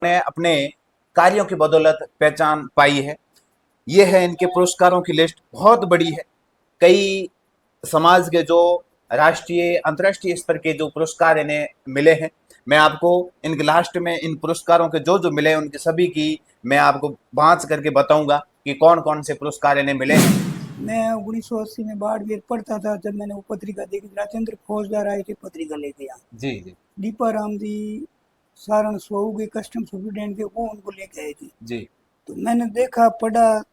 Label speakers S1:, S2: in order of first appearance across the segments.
S1: ने अपने कार्यों की बदौलत पहचान पाई है। ये है इनके पुरस्कारों की लिस्ट, बहुत बड़ी है। कई समाज के जो राष्ट्रीय अंतर्राष्ट्रीय स्तर के जो पुरस्कार इन्हें मिले हैं, मैं आपको इनके लास्ट में इन पुरस्कारों के जो जो मिले हैं उनकी सभी की मैं आपको बाँच करके बताऊंगा कि कौन कौन से पुरस्कार इन्हें मिले हैं।
S2: मैं 1980 में बाड़मेर पढ़ता था जब मैंने वो पत्रिका देखी। राजेंद्र फौजदार आए थे पत्रिका लेके यहाँ।
S1: जी जी
S2: दीपा राम जी सारण स्वाऊ के कस्टम सुप्रिटेंडेंट थे, वो उनको लेके आए थे।
S1: जी
S2: तो मैंने देखा, पढ़ा।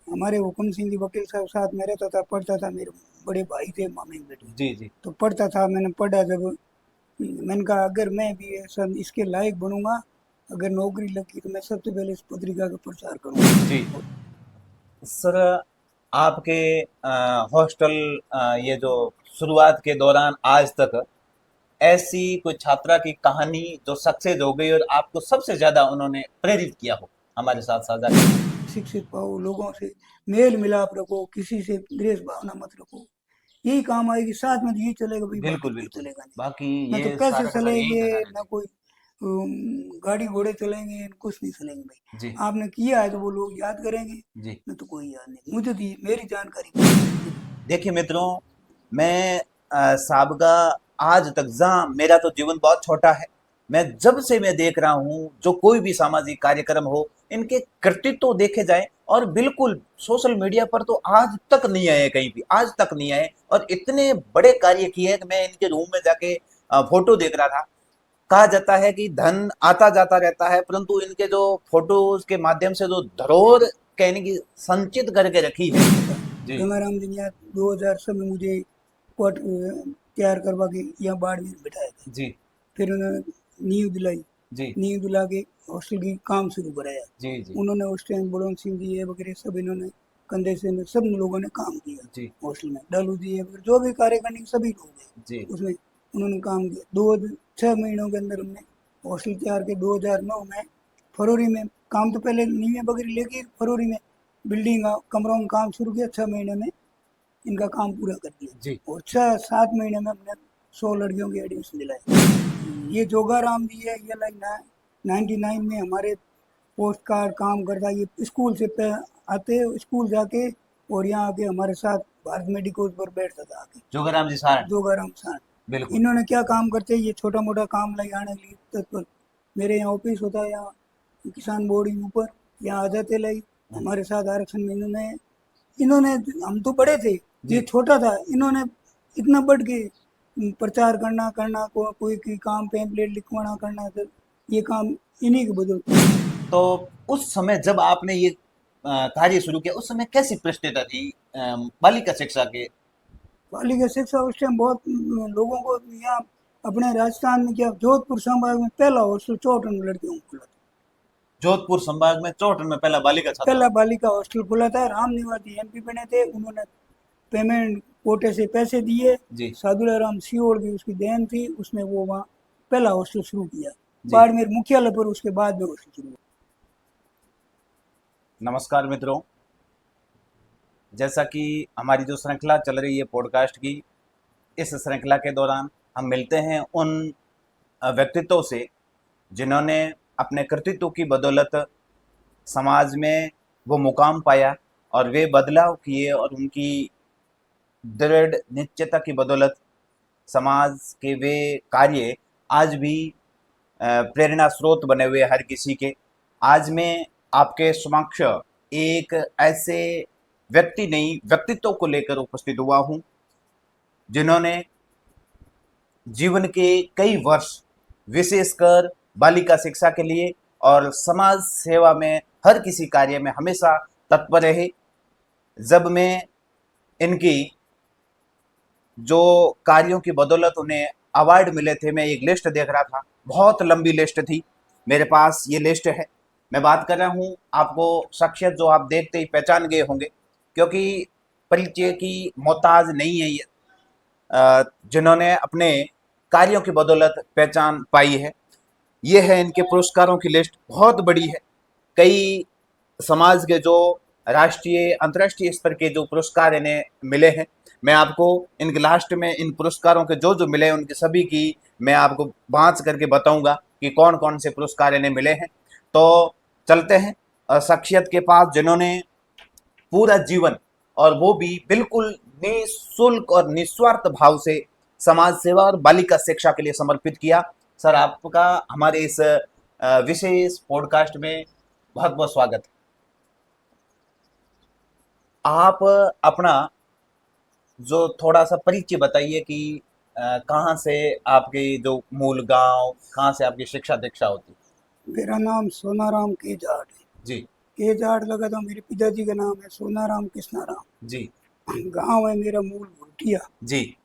S2: हमारे हुकुम सिंह जी वकील साहब साथ में रहता था, पढ़ता था। मेरे बड़े भाई थे, मामे के बेटे।
S1: जी जी
S2: तो पढ़ता था, मैंने पढ़ा। जब मैंने कहा अगर मैं भी ऐसा इसके लायक बनूंगा, अगर नौकरी लगी, तो मैं सबसे पहले इस पत्रिका का प्रचार करूंगा।
S1: जी। सर, आपके हॉस्टल ये जो शुरुआत के दौरान आज तक ऐसी कोई छात्रा की कहानी जो सक्सेस हो गई और आपको सबसे ज्यादा उन्होंने प्रेरित किया हो, हमारे साथ साझा करें।
S2: शिक्षित पाओ, लोगों से मेल मिलाप रखो, किसी से द्वेष भावना मत रखो। यही काम आएगी। साथ में तो यही चलेगा भाई, बाकी
S1: बिल्कुल
S2: कोई
S1: बिल्कुल।
S2: चलेगा नहीं।
S1: बाकी
S2: ना तो
S1: ये
S2: पैसे
S1: सारा का सारा यही
S2: चलेंगे,
S1: नजारा है।
S2: ना
S1: जी
S2: कोई गाड़ी घोड़े चलेंगे, कुछ नहीं चलेंगे भाई।
S1: जी
S2: आपने किया है तो वो लोग याद करेंगे,
S1: जी।
S2: ना तो कोई याद नहीं। मुझे तो मेरी जानकारी।
S1: देखिए मित्रों, मैं साबका आज तक जहाँ मेरा तो जीवन बहुत छोटा है, मैं जब से मैं देख रहा हूँ जो कोई भी सामाजिक कार्यक्रम हो, इनके कृतित्व तो देखे जाए और बिल्कुल सोशल मीडिया पर तो आज तक नहीं आए, कहीं भी आज तक नहीं आए। और इतने बड़े कार्य किए कि मैं इनके रूम में जाके फोटो देख रहा था। कहा जाता है कि धन आता जाता रहता है, परंतु इनके जो फोटोज के माध्यम से जो धरोहर कहने की संचित करके रखी है। जी
S2: गंगाराम जी ने यहाँ 2000 में मुझे कोट तैयार करवा के यहाँ बाढ़ में बिठाया था।
S1: जी
S2: फिर उन्होंने नींव दिलाई।
S1: जी
S2: नींव दिला के हॉस्टल की काम शुरू कराया।
S1: जी जी
S2: उन्होंने उस टाइम बलवंत सिंह जी है वगैरह सब, इन्होंने कंधे से सब लोगों ने काम किया
S1: जी
S2: हॉस्टल में। डालू जी है वगैरह, जो भी कार्य करने सभी लोग
S1: जी
S2: हैं उसमें, उन्होंने काम किया। 6 महीनों के अंदर हमने हॉस्टल तैयार के 2009 में फरवरी में। काम तो पहले नींवें वगैरह लेके फरवरी में बिल्डिंग कमरों में काम शुरू किया। 6 महीने में इनका काम पूरा कर
S1: जी
S2: दिया। और 6-7 महीने में हमने 100 लड़कियों की एडमिशन दिलाई। ये जोगाराम भी है, ये लाइक 99 में हमारे पोस्ट कार्ड काम करता। ये स्कूल से आते, स्कूल जाके और यहाँ आके हमारे साथ भारत मेडिकोज पर बैठता था आके।
S1: जोगाराम जी सारण।
S2: जोगाराम साहब,
S1: बिल्कुल।
S2: इन्होंने क्या काम करते, ये छोटा मोटा काम ले आने के लिए तत्पर। मेरे यहाँ ऑफिस होता है, यहाँ किसान बोर्ड के ऊपर, यहाँ आ जाते लाई हमारे साथ आरक्षण में। इन्होंने इन्होंने हम तो बड़े थे, ये
S1: जी।
S2: छोटा था। इन्होंने इतना बढ़ के प्रचार करना करना कोई की काम पैम्पलेट लिखवाना करना, तो ये काम इन्हीं के बदौलत।
S1: तो उस समय जब आपने ये कार्य शुरू किया, उस समय कैसी परिस्थिति थी बालिका शिक्षा के।
S2: बालिका शिक्षा उस टाइम बहुत लोगों को यहाँ अपने राजस्थान में, क्या जोधपुर संभाग में पहला हॉस्टल 54 लड़कियों को खुला था।
S1: जोधपुर संभाग में 64 में पहला बालिका छात्रा।
S2: पहला बालिका हॉस्टल खुला था। राम निवासी एमपी बने थे, उन्होंने पेमेंट कोटे से पैसे दिए।
S1: जी
S2: सादुलाराम सियोड़ की उसकी देन थी, उसने वो वहाँ पहला हॉस्टल शुरू किया।
S1: जी।
S2: बाड़मेर मुख्यालय पर उसके बाद में हॉस्टल शुरू हुआ।
S1: नमस्कार मित्रों, जैसा कि हमारी जो श्रृंखला चल रही है पॉडकास्ट की, इस श्रृंखला के दौरान हम मिलते हैं उन व्यक्तित्वों से जिन्होंने अपने कृतित्व की बदौलत समाज में वो मुकाम पाया और वे बदलाव किए, और उनकी दृढ़ निश्चयता की बदौलत समाज के वे कार्य आज भी प्रेरणा स्रोत बने हुए हर किसी के। आज मैं आपके समक्ष एक ऐसे व्यक्ति नहीं व्यक्तित्व को लेकर उपस्थित हुआ हूँ जिन्होंने जीवन के कई वर्ष विशेषकर बालिका शिक्षा के लिए और समाज सेवा में हर किसी कार्य में हमेशा तत्पर रहे। जब मैं इनकी जो कार्यों की बदौलत उन्हें अवार्ड मिले थे, मैं एक लिस्ट देख रहा था, बहुत लंबी लिस्ट थी। मेरे पास ये लिस्ट है। मैं बात कर रहा हूँ, आपको शख्सियत जो आप देखते ही पहचान गए होंगे, क्योंकि परिचय की मोहताज नहीं है ये, जिन्होंने अपने कार्यों की बदौलत पहचान पाई है। ये है इनके पुरस्कारों की लिस्ट, बहुत बड़ी है। कई समाज के जो राष्ट्रीय अंतर्राष्ट्रीय स्तर के जो पुरस्कार इन्हें मिले हैं, मैं आपको इनके लास्ट में इन पुरस्कारों के जो जो मिले हैं उनकी सभी की मैं आपको बाँच करके बताऊंगा कि कौन कौन से पुरस्कार इन्हें मिले हैं। तो चलते हैं शख्सियत के पास जिन्होंने पूरा जीवन और वो भी बिल्कुल निःशुल्क और निस्वार्थ भाव से समाज सेवा और बालिका शिक्षा के लिए समर्पित किया। सर, आपका हमारे इस विशेष पॉडकास्ट में बहुत बहुत स्वागत है। आप अपना जो थोड़ा सा परिचय बताइए कि कहाँ से आपके जो मूल गांव, कहाँ से आपकी शिक्षा दीक्षा होती।
S2: मेरा नाम सोनाराम के जाट है।
S1: जी
S2: के जाट लगा था, मेरे पिताजी का नाम है सोनाराम कृष्णाराम।
S1: जी
S2: गांव है मेरा मूल भुटिया,
S1: जी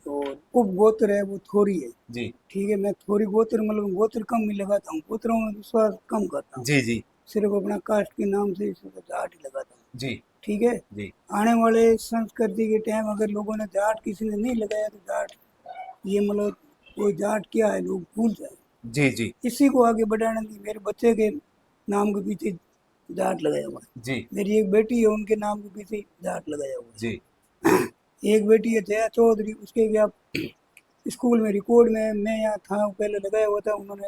S2: और उप गोत्र है वो थोरी है।
S1: जी
S2: ठीक है, मैं थोड़ी गोत्र मतलब गोत्र कम ही लगाता हूँ, गोत्रों में विश्वास कम करता हूँ।
S1: जी जी
S2: सिर्फ अपना कास्ट के नाम से इसको जाट ही लगाता हूँ।
S1: जी
S2: ठीक है,
S1: जी
S2: आने वाले संस्कृति के टाइम अगर लोगों ने जाट किसी ने नहीं लगाया तो जाट ये मतलब कोई जाट क्या है लोग भूल जाए।
S1: जी जी
S2: इसी को आगे बढ़ाने के लिए मेरे बच्चे के नाम के पीछे जाट लगाया हुआ है।
S1: जी
S2: मेरी एक बेटी है, उनके नाम के पीछे जाट लगाया हुआ
S1: जी
S2: है। एक बेटी है जया चौधरी, उसके क्या स्कूल में रिकॉर्ड में मैं यहाँ था पहले लगाया हुआ था, उन्होंने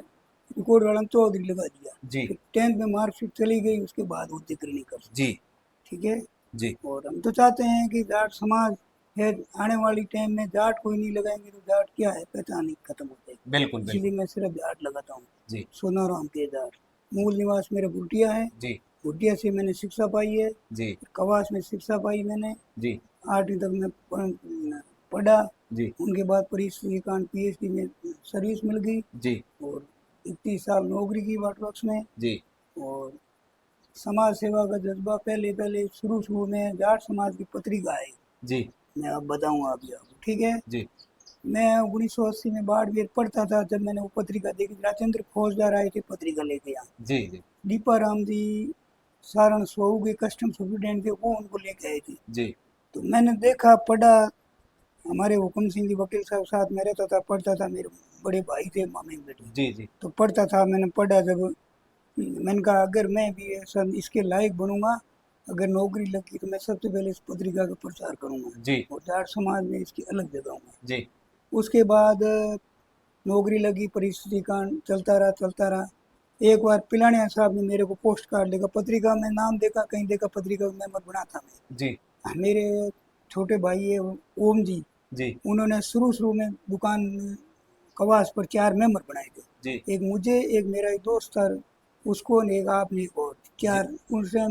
S2: रिकॉर्ड वाला ने चौधरी लगा दिया।
S1: जी
S2: फिर 10th में मार्कशीट चली गई, उसके बाद वो जिक्र नहीं कर सकते।
S1: जी
S2: ठीक है,
S1: जी
S2: और हम तो चाहते हैं कि जाट समाज है, आने वाली टाइम में जाट कोई नहीं लगाएंगे तो जाट क्या है पहचान ही खत्म हो जाएगी।
S1: बिल्कुल
S2: इसीलिए
S1: बिल्कुल
S2: मैं सिर्फ जाट लगाता हूँ।
S1: जी
S2: सोनाराम के जाट। मूल निवास मेरा भुटिया है।
S1: जी
S2: भुटिया से मैंने शिक्षा पाई है,
S1: जी
S2: कवास में शिक्षा पाई मैंने।
S1: जी
S2: 8वीं तक मैं पढ़ा।
S1: जी
S2: उनके बाद परिश्री कांड PhD में सर्विस मिल गई,
S1: जी
S2: और 31 साल नौकरी की वाट वर्क्स में।
S1: जी
S2: और समाज सेवा का जज्बा पहले पहले शुरू में जाट समाज की पत्रिका आई,
S1: जी
S2: मैं अब बताऊंगा अभी आपको। ठीक है,
S1: जी
S2: मैं 1980 में बाढ़ वेर पढ़ता था, जब मैंने वो पत्रिका देखी। राजेंद्र फौजदार आए थे पत्रिका लेके यहाँ,
S1: जी जी
S2: दीपा राम जी सारण सोऊ के कस्टम सुप्रिटेंडेंट थे, वो उनको लेके आए थे।
S1: जी
S2: तो मैंने देखा, पढ़ा। हमारे हुक्म सिंह जी वकील साहब साथ में रहता था, पढ़ता था। मेरे बड़े भाई थे, मामे के बेटे।
S1: जी जी
S2: तो पढ़ता था, मैंने पढ़ा। जब मैंने कहा अगर मैं भी ऐसा इसके लायक बनूंगा, अगर नौकरी लगी तो मैं सबसे पहले इस पत्रिका का प्रचार करूंगा
S1: जी
S2: और जाट समाज में इसकी अलग जगाऊंगा।
S1: जी
S2: उसके बाद नौकरी लगी, परिस्थिति कांड चलता रहा। एक बार पिलानिया साहब ने मेरे को पोस्ट कार्ड देखा, पत्रिका में नाम देखा, कहीं देखा पत्रिका में मेंबर बना था मैं।
S1: जी
S2: मेरे छोटे भाई है ओम जी,
S1: जी
S2: उन्होंने शुरू में दुकान कवास पर 4 मेंबर बनाए थे।
S1: जी
S2: एक मुझे, एक मेरा एक दोस्त था, उसको ने, एक आपने, एक और
S1: जी
S2: 4। उनसे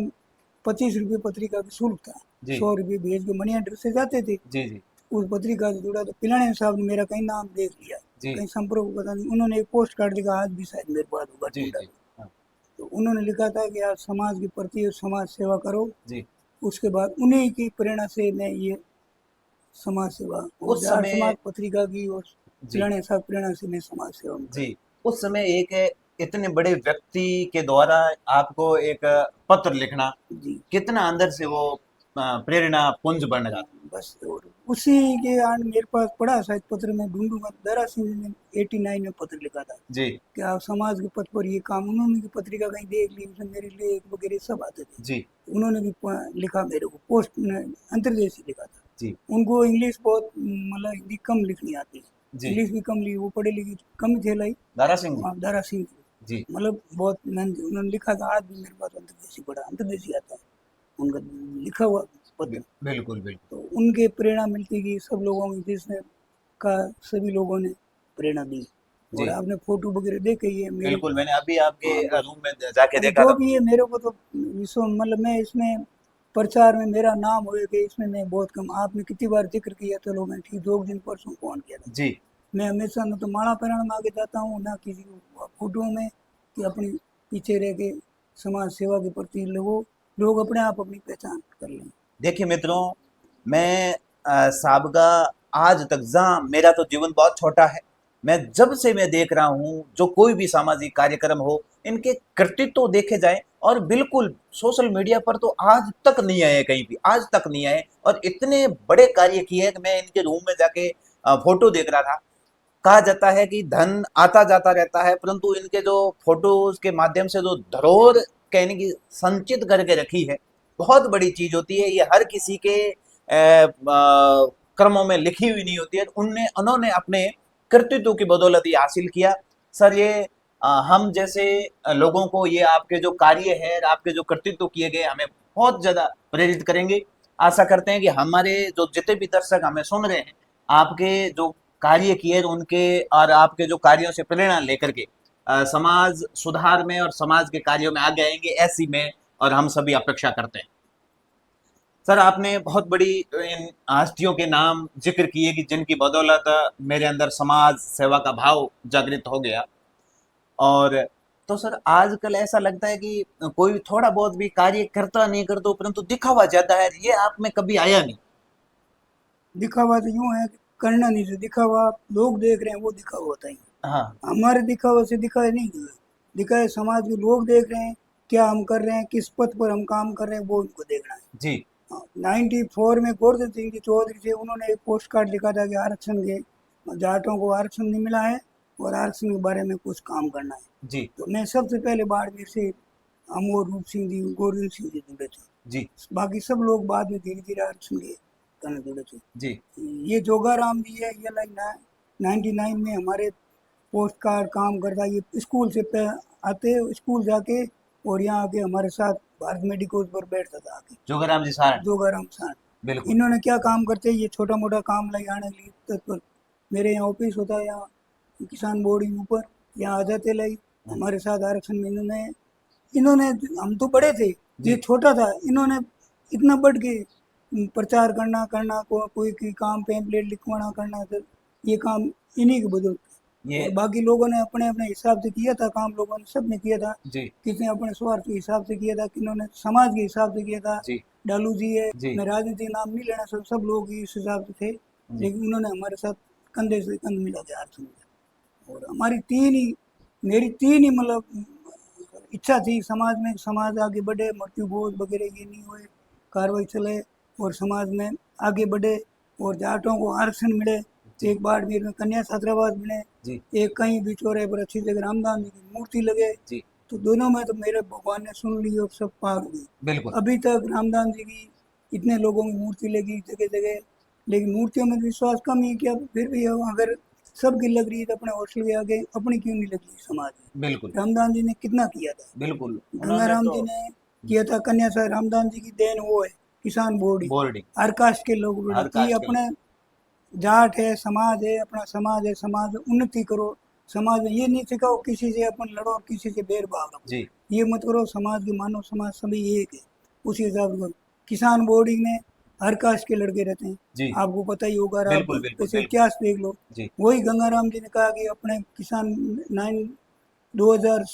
S2: 25 रुपये पत्रिका का शुल्क था,
S1: जी
S2: 100 रुपये भेज के मनी एंटर से जाते थे।
S1: जी जी
S2: उस पत्रिका से जुड़ा तो पिलाने साहब ने मेरा कहीं नाम देख लिया,
S1: जी
S2: कहीं संपर्क पता नहीं। उन्होंने एक पोस्ट कार्ड दिखा, आज भी शायद मेरे पास होगा
S1: जी
S2: टूटा।
S1: जी हाँ
S2: तो उन्होंने लिखा था कि आप समाज के प्रति समाज सेवा करो।
S1: जी
S2: उसके बाद उन्हीं की प्रेरणा से मैं ये समाज सेवा और
S1: उस
S2: जाट
S1: समय
S2: समाज पत्रिका की और
S1: जी
S2: पिलाने साहब प्रेरणा से मैं समाज सेवा में कर।
S1: जी उस समय एक इतने बड़े व्यक्ति के द्वारा आपको एक पत्र लिखना
S2: जी,
S1: कितना अंदर से वो प्रेरणा पुंज बन जाता।
S2: बस। और उसी के आन मेरे पास पड़ा, शायद पत्र में ढूंढूंगा। दारा सिंह ने 89 में पत्र लिखा था
S1: जी
S2: कि आप समाज के पथ पर ये काम। उन्होंने की पत्रिका कहीं देख ली, उसमें मेरे लेख वगैरह सब आते थे।
S1: जी
S2: उन्होंने भी लिखा मेरे को, पोस्ट अंतर्देशी लिखा था।
S1: जी
S2: उनको इंग्लिश बहुत मतलब हिंदी कम लिखनी आती,
S1: जी
S2: इंग्लिश भी कम ली, वो पढ़े लिखे कम थे लाई।
S1: दारा सिंह जी
S2: दारा सिंह
S1: जी
S2: मतलब बहुत उन्होंने लिखा था। आज भी मेरे पास अंतर्देशी पढ़ा, अंतर्देशी आता है उनका लिखा हुआ पत्र।
S1: बिल्कुल बिल्कुल
S2: तो उनके प्रेरणा मिलती गई सब लोगों की, जिसने का सभी लोगों ने प्रेरणा दी। और
S1: जी
S2: आपने फोटो वगैरह देखे ही है मेरे।
S1: बिल्कुल मैंने अभी आपके
S2: हाँ, बस।
S1: रूम में जाके
S2: अब
S1: देखा
S2: जो
S1: था।
S2: भी है मेरे को तो विश्व मतलब मैं इसमें प्रचार में मेरा नाम हो गया, इसमें मैं बहुत कम। आपने कितनी बार जिक्र किया, चलो मैं ठीक 2 दिन परसों फोन किया था।
S1: जी
S2: मैं हमेशा न तो माला पहनाने में आगे जाता हूँ, ना किसी को फोटो में कि अपनी पीछे रह के समाज सेवा के प्रति लोग अपने आप अपनी पहचान कर लें।
S1: देखिए मित्रों, मैं साबका आज तक जहाँ मेरा तो जीवन बहुत छोटा है, मैं जब से मैं देख रहा हूँ जो कोई भी सामाजिक कार्यक्रम हो, इनके कृतित्व तो देखे जाए और बिल्कुल सोशल मीडिया पर तो आज तक नहीं आए, कहीं भी आज तक नहीं आए। और इतने बड़े कार्य किए कि मैं इनके रूम में जाके फोटो देख रहा था। कहा जाता है कि धन आता जाता रहता है, परंतु इनके जो फोटोज के माध्यम से जो धरोहर कहने की संचित करके रखी है, बहुत बड़ी चीज होती है। ये हर किसी के कर्मों में लिखी हुई नहीं होती है, उन्होंने अपने कृतित्व की बदौलत ये हासिल किया। सर, ये हम जैसे लोगों को ये आपके जो कार्य है, आपके जो कृतित्व किए गए हमें बहुत ज़्यादा प्रेरित करेंगे। आशा करते हैं कि हमारे जो जितने भी दर्शक हमें सुन रहे हैं, आपके जो कार्य किए उनके और आपके जो कार्यों से प्रेरणा लेकर के समाज सुधार में और समाज के कार्यों में आगे आएंगे, ऐसी में और हम सभी अपेक्षा करते हैं। सर, आपने बहुत बड़ी इन हस्तियों के नाम जिक्र किए कि जिनकी बदौलत मेरे अंदर समाज सेवा का भाव जागृत हो गया। और तो सर, आजकल ऐसा लगता है कि कोई थोड़ा बहुत भी कार्य करता नहीं कर दो, परंतु दिखावा ज्यादा है, ये आप में कभी आया नहीं?
S2: दिखावा तो यूं है कि करना नहीं, से दिखावा लोग देख रहे हैं वो दिखावा होता ही है।
S1: हाँ।
S2: हमारे दिखावे से दिखाए नहीं दिए, दिखाए समाज के लोग देख रहे हैं क्या हम कर रहे हैं, किस पथ पर हम काम कर रहे हैं, वो उनको देखना है।
S1: जी।
S2: 94 में गोवर्धन सिंह जी चौधरी से उन्होंने एक पोस्ट कार्ड लिखा था कि आरक्षण के जाटों को आरक्षण नहीं मिला है और आरक्षण के बारे में कुछ काम करना है।
S1: जी।
S2: तो मैं सबसे पहले बाड़मेर से अमोर रूप सिंह जी, गोवर्धन सिंह जी जुड़े थे।
S1: जी।
S2: बाकी सब लोग बाद में धीरे धीरे आरक्षण के करने जुड़े थे।
S1: जी।
S2: ये जोगाराम जी है, ये लाइन 99 में हमारे पोस्ट कार्ड काम करता, ये स्कूल से आते स्कूल जाके और यहाँ आके हमारे साथ भारत मेडिकोज पर बैठता था आके।
S1: जोगाराम जी सारण।
S2: जोगाराम साहब
S1: बिल्कुल।
S2: इन्होंने क्या काम करते, ये छोटा मोटा काम ले आने के लिए तत्पर। मेरे यहाँ ऑफिस होता है यहाँ किसान बोर्ड के ऊपर, यहाँ आ जाते लाई हमारे साथ आरक्षण में। इन्होंने इन्होंने हम तो बड़े थे,
S1: जी।
S2: ये छोटा था, इन्होंने इतना बढ़ के प्रचार करना करना कोई की काम पैम्पलेट लिखवाना करना, तो ये काम इन्हीं के बदौलत।
S1: ये
S2: और बाकी लोगों ने अपने अपने हिसाब से किया था काम, लोगों ने सब ने किया था।
S1: जी।
S2: किसी ने अपने स्वार्थ के हिसाब से किया था, किन्होंने समाज के हिसाब से किया था।
S1: जी।
S2: डालू जी है,
S1: जी।
S2: मैं राजनीतिक नाम नहीं लेना, सब लोग इस हिसाब से थे,
S1: जी।
S2: लेकिन उन्होंने हमारे साथ कंधे से कंध मिला के हाथ मिला। और हमारी तीन ही मेरी तीन ही मतलब इच्छा थी समाज में, समाज आगे बढ़े, मृत्यु भोज वगैरह ये नहीं हुए, कार्रवाई चले और समाज में आगे बढ़े और जाटों को आरक्षण मिले।
S1: जी।
S2: एक बाड़मेर में कन्या छात्रावास बने,
S1: जी।
S2: एक कहीं भी चौराहे पर अच्छी जगह रामदान जी की मूर्ति लगे।
S1: जी।
S2: तो दोनों में तो मेरे भगवान ने सुन ली और सब पार हो गई।
S1: बिल्कुल।
S2: अभी तक रामदान जी की इतने लोगों की मूर्ति लगी जगह जगह, लेकिन मूर्तियों में विश्वास कम ही किया। फिर भी अगर सबकी लग रही है तो अपने हॉस्टल के आगे अपनी क्यों नहीं लग रही समाज में।
S1: बिल्कुल।
S2: रामदान जी ने कितना किया था,
S1: बिल्कुल, उन्होंने
S2: गंगाराम
S1: तो
S2: जी ने किया था। कन्या साहब रामदान जी की देन वो है किसान बोर्ड,
S1: बोर्डिंग
S2: हर कास्ट के लोग बोले
S1: हर
S2: कि
S1: कास्ट के लोग।
S2: अपने जाट है, समाज है, अपना समाज है, समाज उन्नति करो। समाज में ये नहीं सिखाओ किसी से अपन लड़ो और किसी से भेदभाव रखो,
S1: जी।
S2: ये मत करो। समाज के मानो समाज सभी एक है, उसी हिसाब से करो। किसान बोर्डिंग में हर कास्ट के लड़के रहते हैं,
S1: जी।
S2: आपको पता ही होगा। आप
S1: बिल्कुल बिल्कुल
S2: वैसे
S1: बिल्कुल।
S2: इतिहास देख लो।
S1: जी।
S2: वही गंगाराम जी ने कहा कि अपने किसान 2000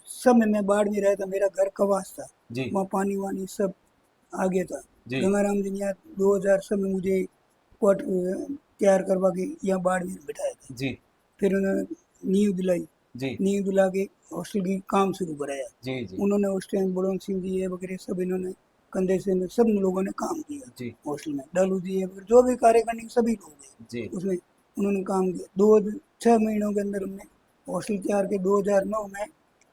S2: सब में मैं बाढ़ में रहा था, मेरा घर कवास था,
S1: जी।
S2: वहाँ पानी वानी सब आ गया था।
S1: जी।
S2: गंगाराम जी ने यहाँ 2000 सब में मुझे क्वार्टर तैयार करवा के यहाँ बाढ़ में बिठाया था।
S1: जी।
S2: फिर उन्होंने नींव दिलाई,
S1: जी।
S2: नींव दिला के हॉस्टल की काम शुरू कराया।
S1: जी। जी।
S2: उन्होंने उस टाइम बलवंत सिंह जी है वगैरह सब इन्होंने कंधे से सब लोगों ने काम किया
S1: जी।
S2: हॉस्टल में। डालू जी है वगैरह जो भी कार्य करने सभी लोग हैं
S1: जी।
S2: उसमें, उन्होंने काम किया। 6 महीनों के अंदर हमने हॉस्टल तैयार के 2009 में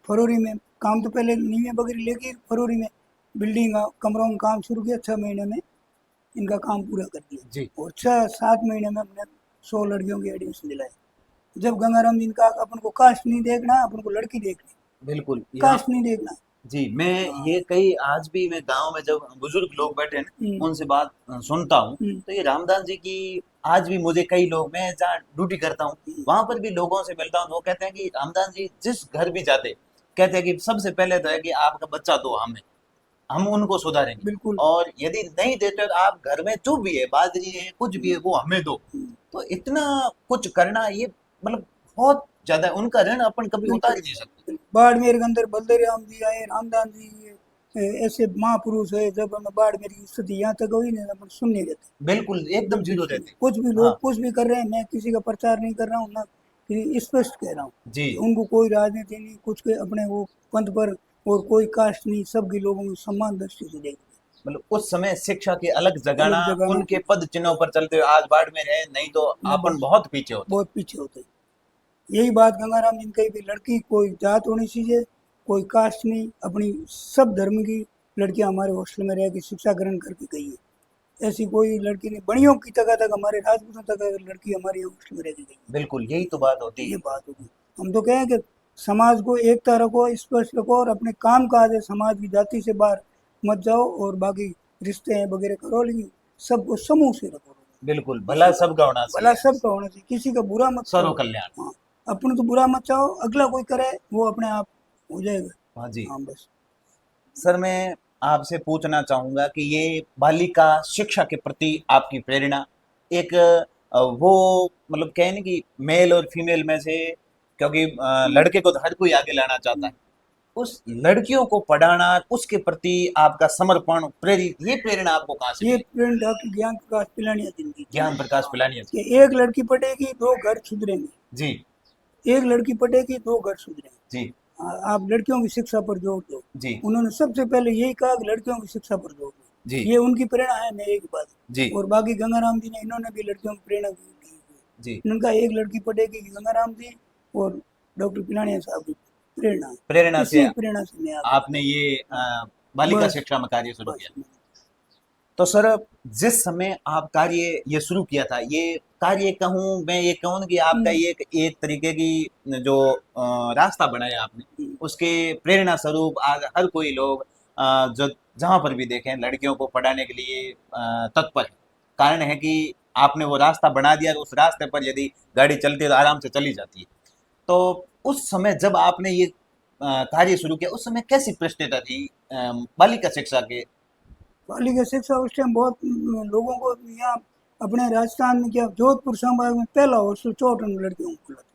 S2: फरवरी में। काम तो पहले नींवें वगैरह लेके फरवरी में बिल्डिंग कमरों में काम शुरू किया। 6 महीने में इनका काम पूरा कर दिया
S1: जी।
S2: और 6-7 महीने में हमने 100 लड़कियों की एडमिशन दिलाई। जब गंगाराम जी ने कहा कि अपन को कास्ट नहीं देखना, अपन को लड़की देखनी,
S1: बिल्कुल। यहाँ
S2: कास्ट नहीं देखना।
S1: जी, मैं
S2: हाँ।
S1: ये कई आज भी मैं गांव में जब बुजुर्ग लोग बैठे हैं ना, उनसे बात सुनता हूँ,
S2: हम्म,
S1: तो ये रामदास जी की आज भी मुझे कई लोग, मैं जहाँ ड्यूटी करता हूँ
S2: हम्म,
S1: वहां पर भी लोगों से मिलता हूँ तो वो कहते हैं कि रामदास जी जिस घर भी जाते कहते हैं कि सबसे पहले तो है कि आपका बच्चा दो हमें, हम उनको सुधारेंगे,
S2: बिल्कुल।
S1: और यदि नहीं देते तो आप घर में जो भी है बाजरी है कुछ भी है वो हमें दो।
S2: हम्म,
S1: तो इतना कुछ करना ये मतलब बहुत ज्यादा है, उनका ऋण अपन कभी उतार ही नहीं सकते।
S2: बाड़मेर के अंदर बलदेव जी आए, रामदास जी ऐसे महापुरुष है। जब हमें बाड़मेर की स्थिति यहाँ तक हुई ना, अपन सुन नहीं रहते।
S1: बिल्कुल एकदम जीरो रहते।
S2: कुछ भी
S1: हाँ।
S2: लोग कुछ भी कर रहे हैं, मैं किसी का प्रचार नहीं कर रहा हूँ ना, स्पष्ट कह रहा हूँ
S1: जी।
S2: कि उनको कोई राजनीति नहीं, कुछ के अपने वो पंथ पर और कोई कास्ट नहीं, सबके लोगों को सम्मान दृष्टि से देखते
S1: मतलब उस समय शिक्षा की अलग जगाना,
S2: अलग जगह ना।
S1: उनके पद चिन्हों पर चलते हुए आज बाढ़ में रहे, नहीं तो
S2: मैं
S1: अपन
S2: बस
S1: बहुत पीछे होते।
S2: बहुत पीछे होते। यही बात गंगाराम जी ने कही भी, लड़की कोई जात होनी चाहिए, कोई कास्ट नहीं, अपनी सब धर्म की लड़कियां हमारे हॉस्टल में रह के शिक्षा ग्रहण करके गई है। ऐसी कोई लड़की नहीं, बड़ियों की तक हमारे राजपूतों तक लड़की हमारे हॉस्टल में रह के गई है।
S1: बिल्कुल यही तो बात होती
S2: ये
S1: है।
S2: बात होगी। हम तो कहें कि समाज को एकता रखो, स्पष्ट रखो और अपने काम काज है समाज की जाति से बाहर मत जाओ और बाकी रिश्ते हैं वगैरह करो, लेकिन सबको समूह से रखो।
S1: बिल्कुल, भला सबका होना
S2: भला
S1: चाहिए,
S2: सबका होना चाहिए, किसी का बुरा मत
S1: सर्व
S2: चाहो।
S1: कल्याण।
S2: हाँ, अपने तो बुरा मत चाहो, अगला कोई करे वो अपने आप हो जाएगा।
S1: हाँ जी।
S2: हाँ बस।
S1: सर मैं आपसे पूछना चाहूँगा कि ये बालिका शिक्षा के प्रति आपकी प्रेरणा एक वो मतलब कहें ना कि मेल और फीमेल में से, क्योंकि लड़के को तो हर कोई आगे लाना चाहता है, उस लड़कियों को पढ़ाना, उसके प्रति आपका समर्पण, प्रेरित, ये प्रेरणा आपको कहाँ से
S2: ये
S1: मिली?
S2: प्रेम डॉक्टर ज्ञान प्रकाश पिलानिया दिन की
S1: ज्ञान प्रकाश पिलानी जी।
S2: कि एक लड़की पढ़ेगी दो घर सुधरेंगे,
S1: जी
S2: एक लड़की पढ़ेगी दो घर सुधरेंगे।
S1: जी
S2: आप लड़कियों की शिक्षा पर जोर दो।
S1: जी
S2: उन्होंने सबसे पहले यही कहा कि लड़कियों की शिक्षा पर जोर दो,
S1: जी
S2: ये उनकी प्रेरणा है मेरे की बात।
S1: जी
S2: और बाकी गंगाराम जी ने, इन्होंने भी लड़कियों की प्रेरणा दी।
S1: जी।
S2: उनका एक लड़की पढ़ेगी गंगाराम जी और डॉक्टर पिलानिया साहब की प्रेरणा है।
S1: प्रेरणा से
S2: इसी प्रेरणा से मैं आगे
S1: आपने ये बालिका
S2: बस
S1: शिक्षा में कार्य शुरू
S2: बस
S1: किया। तो सर जिस समय आप कार्य ये शुरू किया था, ये कार्य कहूँ, मैं ये कहूँ कि आपका ये एक तरीके की जो रास्ता बनाया आपने, उसके प्रेरणा स्वरूप आज हर कोई लोग जो जहाँ पर भी देखें लड़कियों को पढ़ाने के लिए तत्पर है। कारण है कि आपने वो रास्ता बना दिया और उस रास्ते पर यदि गाड़ी चलती है तो आराम से चली जाती है। तो उस समय जब आपने ये कार्य शुरू किया, उस समय कैसी परिस्थिति थी बालिका शिक्षा के?
S2: बालिका शिक्षा उस टाइम बहुत लोगों को यहाँ अपने राजस्थान में क्या जोधपुर संभाग में पहला हॉस्टल 54 लड़कियों को खुला था।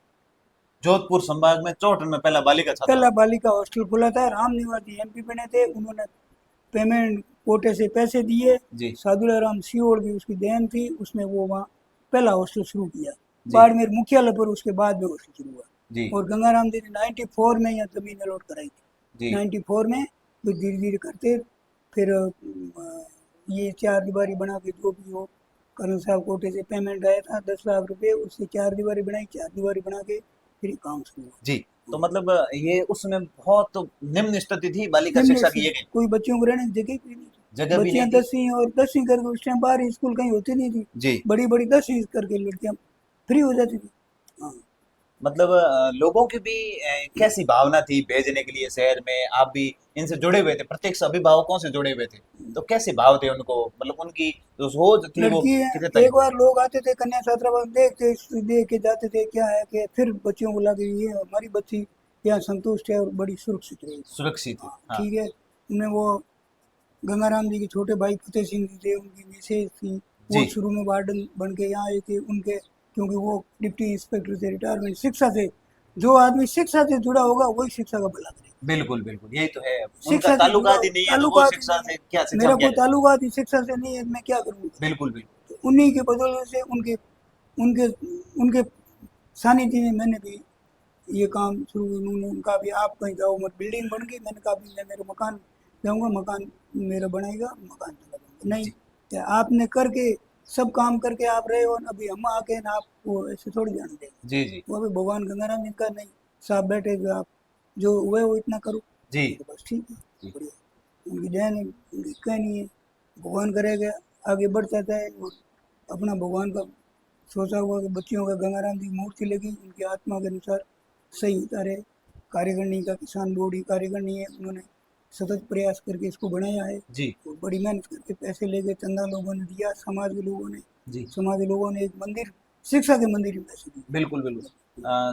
S1: जोधपुर संभाग में 54 में पहला बालिका
S2: पहला
S1: छात्रावास।
S2: बालिका हॉस्टल खुला था। राम निवासी एमपी बने थे, उन्होंने पेमेंट कोटे से पैसे दिए।
S1: जी
S2: सादुलाराम सियोड़ की उसकी देन थी, उसने वो वहाँ पहला हॉस्टल शुरू किया।
S1: जी
S2: बाड़मेर मुख्यालय पर उसके बाद में हॉस्टल शुरू हुआ।
S1: जी
S2: और गंगाराम जी ने 94 में यहाँ जमीन अलॉट कराई थी।
S1: जी
S2: 94 में फिर धीरे धीरे करते फिर ये चार दीवारी बना के जो भी हो, कर्नल साहब कोटे से पेमेंट आया था 10 लाख रुपए, उससे चार दीवारी बनाई, चार दीवारी बना के फिर ये काम शुरू हुआ।
S1: जी। तो मतलब ये उसमें बहुत निम्न स्थिति थी बालिका
S2: निम्न
S1: शिक्षा की,
S2: स्थिति,
S1: ये कहीं
S2: कोई बच्चियों को रहने की जगह भी नहीं थी।
S1: जगह भी नहीं
S2: बच्चियां
S1: थी।
S2: 10वीं और 10वीं करके उस टाइम बाहर स्कूल कहीं होती नहीं थी।
S1: जी।
S2: बड़ी बड़ी 10वीं करके लड़कियां फ्री हो जाती थी। हाँ
S1: मतलब लोगों की भी कैसी भावना थी भेजने के लिए शहर में? आप भी इनसे जुड़े हुए थे, प्रत्यक्ष अभिभावकों से जुड़े हुए थे, तो कैसे भाव थे उनको, मतलब उनकी जो सोच थी वो
S2: लड़की है,
S1: कितने
S2: एक
S1: तरीके?
S2: बार लोग आते थे कन्या छात्रावास, देखते देख के जाते थे क्या है कि फिर बच्चियों को लाके ये हमारी बच्ची यहाँ संतुष्ट है और बड़ी सुरक्षित रहेगी।
S1: सुरक्षित है,
S2: हाँ
S1: हाँ।
S2: ठीक है। उन्हें वो गंगाराम जी के छोटे भाई फतेह सिंह जी थे, उनकी मिसेज थी, वो
S1: जी
S2: शुरू में वार्डन बन के यहाँ आए थे उनके, क्योंकि वो डिप्टी इंस्पेक्टर थे रिटायरमेंट। शिक्षा से जो आदमी शिक्षा से जुड़ा होगा वही शिक्षा का भला करेगा।
S1: बिल्कुल बिल्कुल, यही तो है। उनका
S2: शिक्षा से जुड़ा
S1: ताल्लुकात ही नहीं है तो वो
S2: ताल्लुकात ही
S1: शिक्षा
S2: नहीं
S1: से
S2: है,
S1: क्या, शिक्षा
S2: मेरा
S1: में क्या
S2: कोई
S1: जाएगा?
S2: ताल्लुकात ही शिक्षा से नहीं है, मैं क्या करूँगा।
S1: बिल्कुल बिल्कुल।
S2: तो उन्हीं के बदौलत से उनके उनके उनके सानिध्य में मैंने भी ये काम शुरू। उन्होंने उनका भी आप कहीं जाओ मत, बिल्डिंग बन गई, मैंने कहा भी मैं मेरे मकान जाऊँगा, मकान मेरा बनेगा, मकान चला जाऊँगा। नहीं,
S1: जी
S2: क्या आपने करके सब काम करके आप रहे हो ना, अभी हम आके ना आपको ऐसे थोड़ी जाने देंगे।
S1: जी जी
S2: वो अभी भगवान गंगाराम जी का नहीं, साहब बैठे हुए आप जो हुए वो इतना करो।
S1: जी
S2: तो बस ठीक है,
S1: जी
S2: बढ़िया। उनकी देन है, उनकी कहनी है, भगवान करेगा आगे बढ़ता जाए। और अपना भगवान का सोचा हुआ कि बच्चियों का गंगाराम जी की मूर्ति लगी, उनकी आत्मा के अनुसार सही उतारे। कार्यकारिणी का किसान बोर्ड ही कार्यकारिणी है, उन्होंने सतत प्रयास करके इसको बनाया है
S1: जी
S2: और बड़ी मेहनत करके पैसे ले गए, चंदा लोगों ने दिया, समाज के लोगों ने,
S1: जी।
S2: समाज के लोगों ने एक मंदिर, शिक्षा के मंदिर में पैसे दिए।
S1: बिल्कुल बिल्कुल।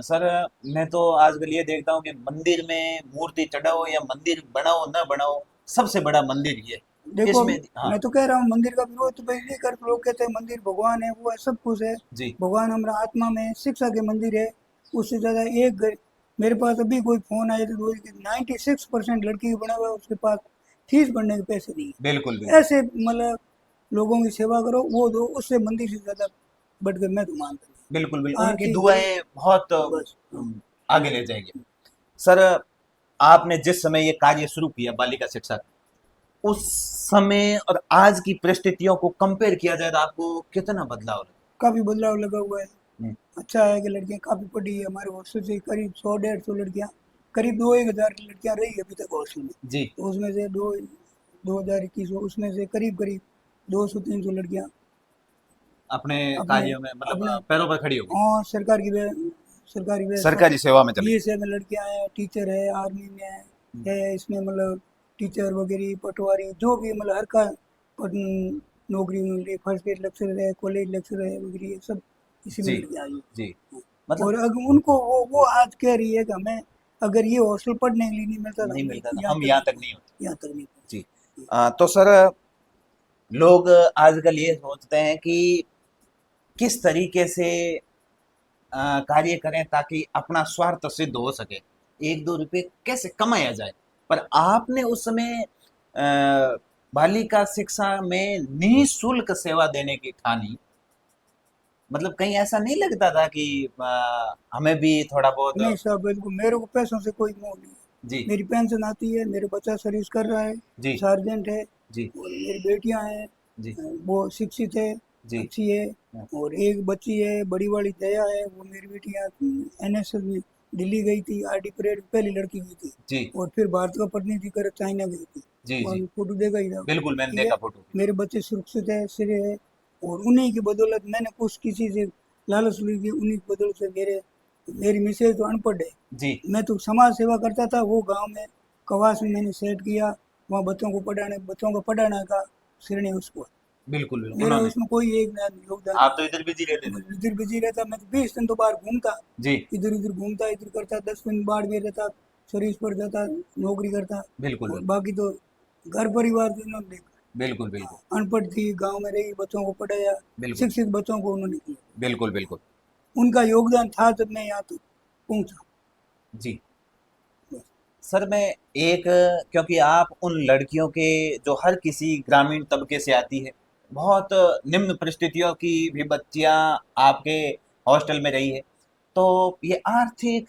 S1: सर मैं तो आजकल ये देखता हूँ कि मंदिर में मूर्ति चढ़ाओ या मंदिर बनाओ ना बनाओ, सबसे बड़ा मंदिर ये,
S2: देखो
S1: इसमें हाँ।
S2: मैं तो कह रहा हूँ मंदिर का विरोध तो पहले कर, लोग कहते हैं मंदिर भगवान है, वो है, सब कुछ है।
S1: जी
S2: भगवान हमारा आत्मा में है, शिक्षा के मंदिर है। उससे ज़्यादा मेरे पास अभी कोई फ़ोन आया तो 96% लड़की के बना हुआ है, उसके पास फीस भरने के पैसे नहीं
S1: बिल्कुल
S2: है।
S1: बिल्कुल।
S2: ऐसे मतलब लोगों की सेवा करो, वो दो, उससे मंदिर से ज़्यादा बढ़ कर मैं तो मानता
S1: बिल्कुल बिल्कुल,
S2: नहीं।
S1: उनकी
S2: आरती करो
S1: दुआएं बहुत
S2: बस। हाँ
S1: आगे ले जाएंगी। सर आपने जिस समय ये कार्य शुरू किया बालिका शिक्षा, उस समय और आज की परिस्थितियों को कंपेयर किया जाए तो आपको कितना बदलाव लगा?
S2: काफ़ी बदलाव लगा हुआ है।
S1: हम्म,
S2: अच्छा है कि लड़कियां काफ़ी पढ़ी है। हमारे हॉस्टल से करीब 100-150 लड़कियां, करीब 2-1 हज़ार लड़कियां रही अभी तक हॉस्टल में।
S1: जी।
S2: तो उसमें से 2021 उसमें से करीब करीब 200-300 लड़कियां
S1: अपने
S2: अपने
S1: कार्यों में
S2: अपने
S1: मतलब पैरों पर खड़ी हो गई।
S2: और सरकार की सरकारी व्यवस्था
S1: सरकारी सेवा में चले
S2: बीएसएफ में लड़कियां हैं, टीचर है, आर्मी में है, इसमें मतलब टीचर वगैरह पटवारी जो भी मतलब हर का नौकरी मिल रही है, फर्स्ट ग्रेड लेक्चरर है, कॉलेज लेक्चरर है वगैरह, ये सब इसी में
S1: जी
S2: लड़कियां आई
S1: जी
S2: हैं।
S1: मतलब
S2: और अगर उनको वो आज कह रही है कि हमें अगर ये हॉस्टल पढ़ने के लिए नहीं मिलता तो
S1: नहीं
S2: हम
S1: मिलता तो
S2: यहाँ
S1: हम
S2: तक
S1: यहाँ
S2: नहीं
S1: तक नहीं होते।
S2: यहाँ तक नहीं
S1: जी तो सर लोग आजकल ये सोचते हैं कि किस तरीके से कार्य करें ताकि अपना स्वार्थ सिद्ध हो सके, एक दो रुपए कैसे कमाया जाए। पर आपने उस समय बालिका शिक्षा में निःशुल्क सेवा देने की ठानी। मतलब कहीं ऐसा नहीं लगता था कि हमें भी थोड़ा
S2: नहीं
S1: बहुत।
S2: साहब, बिल्कुल मेरे को पैसों से कोई मोह नहीं है।
S1: जी
S2: मेरी पेंशन आती है, मेरे बच्चा सर्विस कर रहा है,
S1: जी
S2: सार्जेंट है,
S1: जी
S2: और मेरी बेटियां हैं,
S1: जी
S2: वो शिक्षित है,
S1: जी
S2: अच्छी है।
S1: हाँ,
S2: और एक बच्ची है, बड़ी वाली दया है, वो मेरी बेटी यहाँ एनएसएस में दिल्ली गई थी, आरडी परेड पहली लड़की हुई थी।
S1: जी
S2: और फिर भारत का प्रतिनिधि कर चाइना गई थी,
S1: जी
S2: वो
S1: जी
S2: फोटो देखा ही था।
S1: बिल्कुल मैंने
S2: ठीक है,
S1: देखा फोटो।
S2: मेरे बच्चे सुरक्षित है, सिर है। और उन्हीं की बदौलत मैंने कुछ किसी से लालच ली थी, उन्हीं की बदौलत से मेरी मिसेज तो अनपढ़ है,
S1: जी
S2: मैं तो समाज सेवा करता था। वो गांव में कवास में मैंने सेट किया, वहाँ बच्चों को पढ़ाने का श्रेणी उसको।
S1: बिल्कुल बिल्कुल
S2: मेरा
S1: उन्होंने।
S2: उसमें कोई एक ना योगदान
S1: आप तो
S2: नहीं
S1: इधर बिजी रहते
S2: है।
S1: थे।
S2: इधर बिजी रहता, मैं तो 20 दिन तो बाहर घूमता,
S1: जी
S2: इधर उधर घूमता, इधर करता, 10 दिन बाहर भी रहता, सर्विस पर जाता, नौकरी करता।
S1: बिल्कुल
S2: और
S1: बिल्कुल
S2: बाकी तो घर परिवार तो इन्होंने देखा।
S1: बिल्कुल बिल्कुल
S2: अनपढ़ थी, गांव में रही, बच्चों को पढ़ाया,
S1: बिल्कुल
S2: शिक्षित बच्चों को उन्होंने किया।
S1: बिल्कुल बिल्कुल
S2: उनका योगदान था जब मैं यहाँ तक पहुँचा।
S1: जी
S2: बस।
S1: सर मैं एक, क्योंकि आप उन लड़कियों के जो हर किसी ग्रामीण तबके से आती है, बहुत निम्न परिस्थितियों की भी बच्चियां आपके हॉस्टल में रही है, तो ये आर्थिक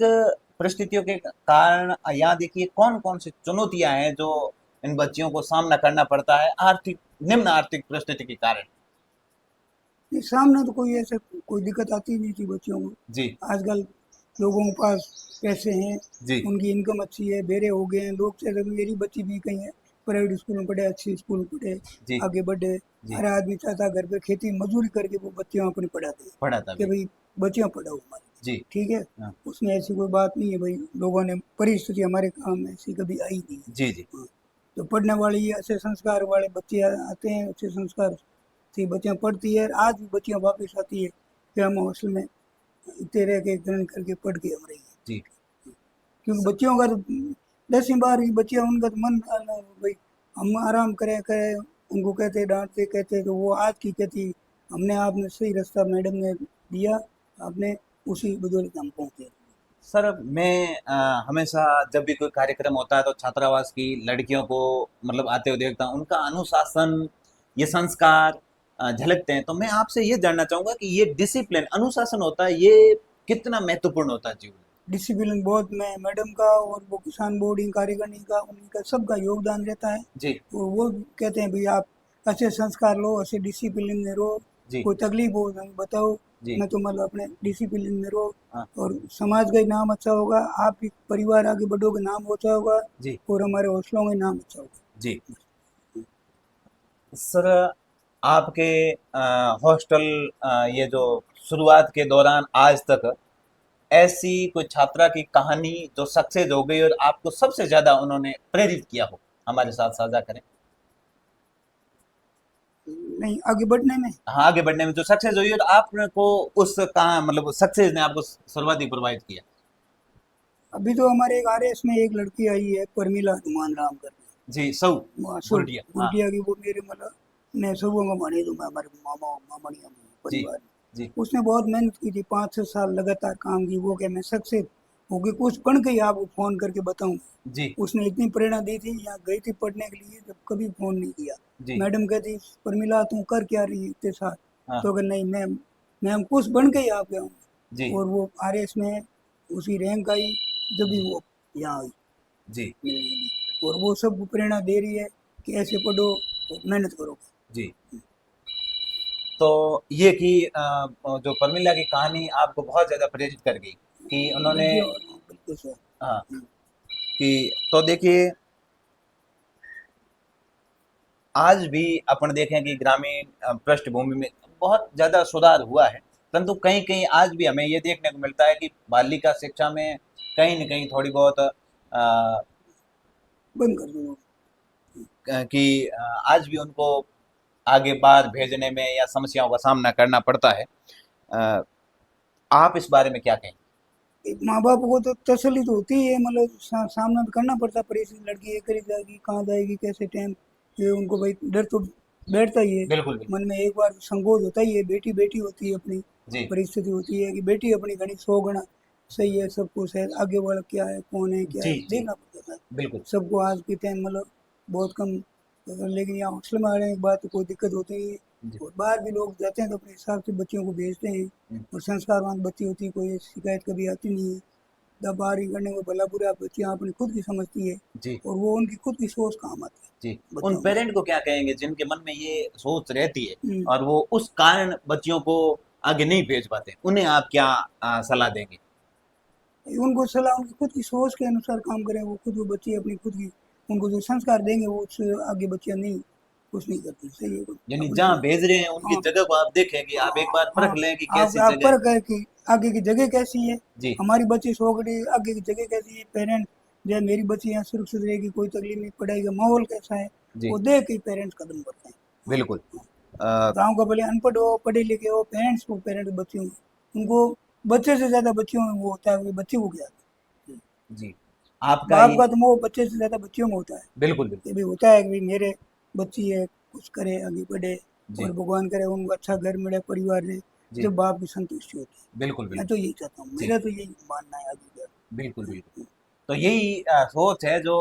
S1: परिस्थितियों के कारण यहाँ देखिए कौन कौन सी चुनौतियां हैं जो इन बच्चियों को सामना करना पड़ता है आर्थिक, निम्न आर्थिक परिस्थिति के कारण।
S2: नहीं, सामने तो कोई ऐसे कोई दिक्कत आती नहीं थी बच्चों को।
S1: जी
S2: आजकल लोगों के पास पैसे हैं,
S1: जी
S2: उनकी इनकम अच्छी है, बेरे हो गए हैं लोग। चाहे मेरी बच्ची भी कहीं है, प्राइवेट स्कूल में पढ़े, अच्छी स्कूल में पढ़े,
S1: जी
S2: आगे बढ़े।
S1: जी
S2: हर आदमी चाहता घर पे खेती मजदूरी करके वो बच्चियाँ अपनी पढ़ाते हैं
S1: पढ़ा था
S2: कि
S1: भी।
S2: भाई बच्चियाँ पढ़ाओ हमारी।
S1: जी
S2: ठीक है,
S1: हाँ
S2: उसमें ऐसी कोई बात नहीं है भाई। लोगों ने परिस्थिति हमारे काम में ऐसी कभी आई नहीं है।
S1: जी जी
S2: हाँ, तो पढ़ने वाले ये अच्छे संस्कार वाले बच्चे आते हैं, अच्छे संस्कार से बच्चियाँ पढ़ती है। आज भी बच्चियाँ वापस आती है कि हम हॉस्टल में इतने रह के ग्रहण करके पढ़ के हम रही है।
S1: जी
S2: क्योंकि बच्चियों का तो 10वीं 12वीं बच्चियाँ, उनका तो मन भाई हम आराम करें करें, उनको कहते डांटते कहते, तो वो आज की कहती हमने आपने सही रास्ता मैडम ने दिया, आपने उसी बदौलत हम पहुँचे।
S1: सर मैं हमेशा जब भी कोई कार्यक्रम होता है तो छात्रावास की लड़कियों को मतलब आते हुए देखता हूँ, उनका अनुशासन, ये संस्कार झलकते हैं। तो मैं आपसे ये जानना चाहूंगा कि ये डिसिप्लिन अनुशासन होता है, ये कितना महत्वपूर्ण होता है जीवन में।
S2: डिसिप्लिन बहुत में मैडम का और वो किसान बोर्डिंग कार्यकारिणी का, उन्हीं का सबका योगदान रहता है।
S1: जी
S2: और वो कहते हैं भाई आप अच्छे संस्कार लो, अच्छे डिसिप्लिन में रहो,
S1: जी
S2: कोई तकलीफ हो तो हमें बताओ,
S1: जी
S2: मैं तो मतलब अपने डिसिप्लिन में रहो।
S1: हाँ
S2: और समाज का ही नाम अच्छा होगा, आप भी परिवार आगे बढ़ोगे, नाम अच्छा होगा,
S1: जी
S2: और हमारे हौसलों का नाम अच्छा होगा।
S1: जी सर आपके हॉस्टल ये जो शुरुआत के दौरान आज तक ऐसी कोई छात्रा की कहानी जो सक्सेस हो गई और आपको सबसे ज्यादा उन्होंने प्रेरित किया हो, हमारे साथ साझा करें।
S2: नहीं, आगे बढ़ने में
S1: हाँ आगे बढ़ने में जो सक्सेस हुई और आपको उस कहाँ मतलब सक्सेस ने आपको सर्वाधिक प्रभावित किया।
S2: अभी तो हमारे एक आरएस में एक लड़की आई है, परमिला हनुमान राम करके,
S1: जी सऊ
S2: मासू
S1: गुरडिया हाँ।
S2: गुड़िया की, वो मेरे मतलब मैं सबों का माने दूंगा हमारे मामा मामड़िया में
S1: जी
S2: परिवार में।
S1: जी
S2: उसने बहुत मेहनत की थी, 5 6 साल लगातार काम की, वो क्या मैं सक्सेस हो गई, कुछ पढ़ के ही आपको फोन करके बताऊं।
S1: जी
S2: उसने इतनी प्रेरणा दी थी, यहाँ गई थी पढ़ने के लिए, जब कभी फोन नहीं किया।
S1: जी
S2: मैडम कहती परमिला तू कर क्या रही है इतने साल,
S1: हाँ
S2: तो अगर नहीं मैम कुछ बन के ही आप गया
S1: जी
S2: हूँ। और वो आरएस में उसकी रैंक आई, जब भी वो यहाँ आई
S1: जी
S2: मिलने के लिए। और वो सब प्रेरणा दे रही है कि ऐसे पढ़ो और मेहनत करो।
S1: जी तो ये कि जो परमिला की कहानी आपको बहुत ज्यादा प्रेरित कर गई कि उन्होंने
S2: जी और बिल्कुल सर।
S1: हाँ कि तो देखिए आज भी अपन देखें कि ग्रामीण पृष्ठभूमि में बहुत ज़्यादा सुधार हुआ है। परंतु कहीं कहीं आज भी हमें ये देखने को मिलता है कि बालिका शिक्षा में कहीं न कहीं थोड़ी बहुत
S2: बंद कर दो।
S1: कि आज भी उनको आगे बाहर भेजने में या समस्याओं का सामना करना पड़ता है। अ, आप इस बारे में क्या कहेंगे?
S2: एक माँ बाप को तो तसल्ली तो होती ही है, मतलब सामना तो करना पड़ता है, पर ऐसी लड़की ये करी जाएगी, कहाँ जाएगी, कैसे टाइम, ये उनको भाई डर तो बैठता ही है
S1: बिल्कुल, बिल्कुल।
S2: मन में। एक बार संकोच होता ही है, बेटी बेटी होती है, अपनी
S1: जी,
S2: परिस्थिति होती है कि बेटी अपनी घड़ी 100 गुना सही है, सब कुछ है, आगे वाला क्या है, कौन है, क्या
S1: जी,
S2: है,
S1: जी,
S2: देखना पड़ता है
S1: बिल्कुल।
S2: सबको। आज के टाइम मतलब बहुत कम, लेकिन यहाँ हॉस्टल में आ रहे हैं, एक बात तो कोई दिक्कत होती नहीं है।
S1: जी,
S2: और बाहर भी लोग जाते हैं तो अपने हिसाब से बच्चियों को भेजते हैं,
S1: हुँ,
S2: और संस्कारवान बच्ची होती है, कोई शिकायत कभी आती नहीं है। दबारी करने को भला बुरा बच्चियाँ अपनी खुद की समझती है,
S1: जी,
S2: और वो उनकी खुद की सोच काम आती
S1: जी।
S2: है
S1: उन
S2: बच्चों में।
S1: पेरेंट को क्या कहेंगे जिनके मन में ये सोच रहती है
S2: हम्म,
S1: और वो उस कारण बच्चियों को आगे नहीं भेज पाते? उन्हें आप क्या सलाह देंगे?
S2: उनको सलाह उनकी खुद की सोच के अनुसार काम करें, वो खुद, वो बच्चे अपनी खुद की, उनको जो संस्कार देंगे वो उससे आगे बच्चियाँ नहीं कुछ नहीं करती, सही है
S1: यानी
S2: अपनी
S1: जहाँ
S2: जो।
S1: भेज रहे हैं उनकी
S2: हाँ
S1: जगह को आप देखें कि आप एक बार
S2: हाँ,
S1: परख लें कि
S2: आप
S1: कैसी जगह है।
S2: परख है कि आगे की जगह कैसी है,
S1: जी,
S2: हमारी बच्ची सोगड़ी आगे की जगह कैसी है, पेरेंट्स जो है मेरी बच्ची यहाँ सुरक्षित रहेगी, कोई तकलीफ नहीं, पढ़ाई का माहौल कैसा है,
S1: जी,
S2: वो देख के पेरेंट्स कदम करते हैं। हाँ,
S1: बिल्कुल। अ,
S2: गाँव का भले अनपढ़ हो, पढ़े लिखे हो, पेरेंट्स को, पेरेंट्स बच्चों को, उनको बच्चे से ज़्यादा बच्चियों में वो होता है कि बच्चे को क्या आता है।
S1: जी, आपका
S2: बाप
S1: ये
S2: का तो मोह बच्चे से ज़्यादा बच्चियों में होता है,
S1: बिल्कुल, बिल्कुल।
S2: कि भाई होता है कि भाई मेरे बच्ची है, कुछ करे, आगे बढ़े,
S1: जी,
S2: और भगवान करे उनको अच्छा घर मिले, परिवार रहे,
S1: जी,
S2: जब बाप की संतुष्टि होती
S1: बिल्कुल,
S2: है। मैं
S1: बिल्कुल।
S2: तो यही चाहता हूँ,
S1: जी,
S2: मेरा तो यही मानना है आगे का।
S1: बिल्कुल, बिल्कुल। तो यही सोच है जो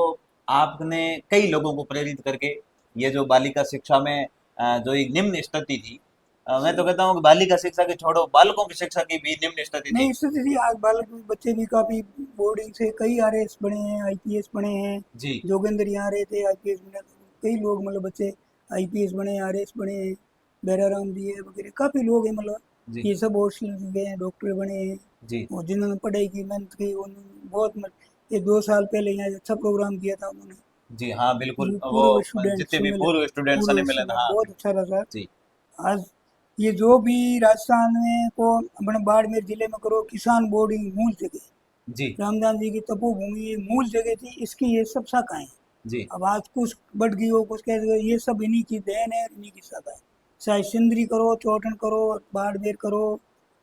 S1: आपने कई लोगों को प्रेरित करके ये जो बालिका शिक्षा में जो एक निम्न स्थिति थी, मैं तो कहता हूँ कि बालिका शिक्षा की छोड़ो, बालकों की शिक्षा की भी निम्न स्थिति थी।
S2: नहीं, स्थिति थी, आज बालक बच्चे भी काफ़ी बोर्डिंग से कई आरएएस बने हैं, आईपीएस बने हैं।
S1: जी,
S2: जोगेंद्र यहाँ रहे थे, आईपीएस बने, कई लोग मतलब बच्चे आईपीएस बने, आरएएस बने हैं, बैराराम जी है वगैरह, काफ़ी लोग हैं मतलब।
S1: जी,
S2: ये सब हॉस्टल से गए हैं, डॉक्टर बने हैं,
S1: जी,
S2: और जिन्होंने पढ़ाई की, मेहनत की, उन्होंने बहुत ये 2 साल पहले यहाँ अच्छा प्रोग्राम किया था उन्होंने,
S1: जी, हाँ, बिल्कुल। वो
S2: पूर्व स्टूडेंट
S1: जितने भी
S2: सम्मेलन,
S1: पूर्व स्टूडेंट
S2: पूर्व
S1: सम्मेलन,
S2: स्टूडेंट,
S1: हाँ,
S2: बहुत अच्छा रहा सर।
S1: जी,
S2: आज ये जो भी राजस्थान में को अपने बाड़मेर जिले में करो, किसान बोर्डिंग मूल जगह,
S1: जी,
S2: रामदास जी की तपोभूमि ये मूल जगह थी, इसकी ये सब शाखाएं हैं।
S1: जी,
S2: अब आज कुछ बढ़ गई हो, कुछ कैसे, ये सब इन्हीं की देन है, इन्हीं की शाखा है। चाहे सिंदरी करो, चौटन करो, बाड़मेर करो,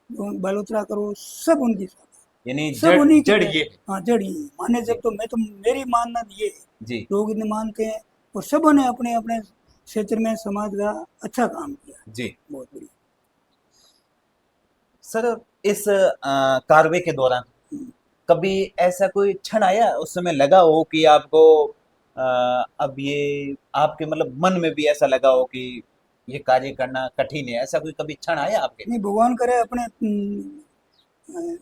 S2: बलोत्रा करो, सब उनकी शाखा
S1: यानी
S2: है, सब
S1: जड़
S2: उन्हीं की
S1: जड़
S2: देन
S1: ये
S2: है।
S1: है।
S2: हाँ, जड़ ही है। माने
S1: जी,
S2: जब तो मैं तो, मेरी मानना ये है,
S1: जी,
S2: लोग इन्हें मानते हैं, और सबों ने अपने अपने क्षेत्र में समाज का अच्छा काम किया,
S1: जी।
S2: बहुत बढ़िया।
S1: सर, इस कार्रवाई के दौरान कभी ऐसा कोई क्षण आया उस समय लगा हो कि आपको अब ये आपके मतलब मन में भी ऐसा लगा हो कि ये कार्य करना कठिन है, ऐसा कोई कभी क्षण आया आपके?
S2: नहीं, भगवान करे अपने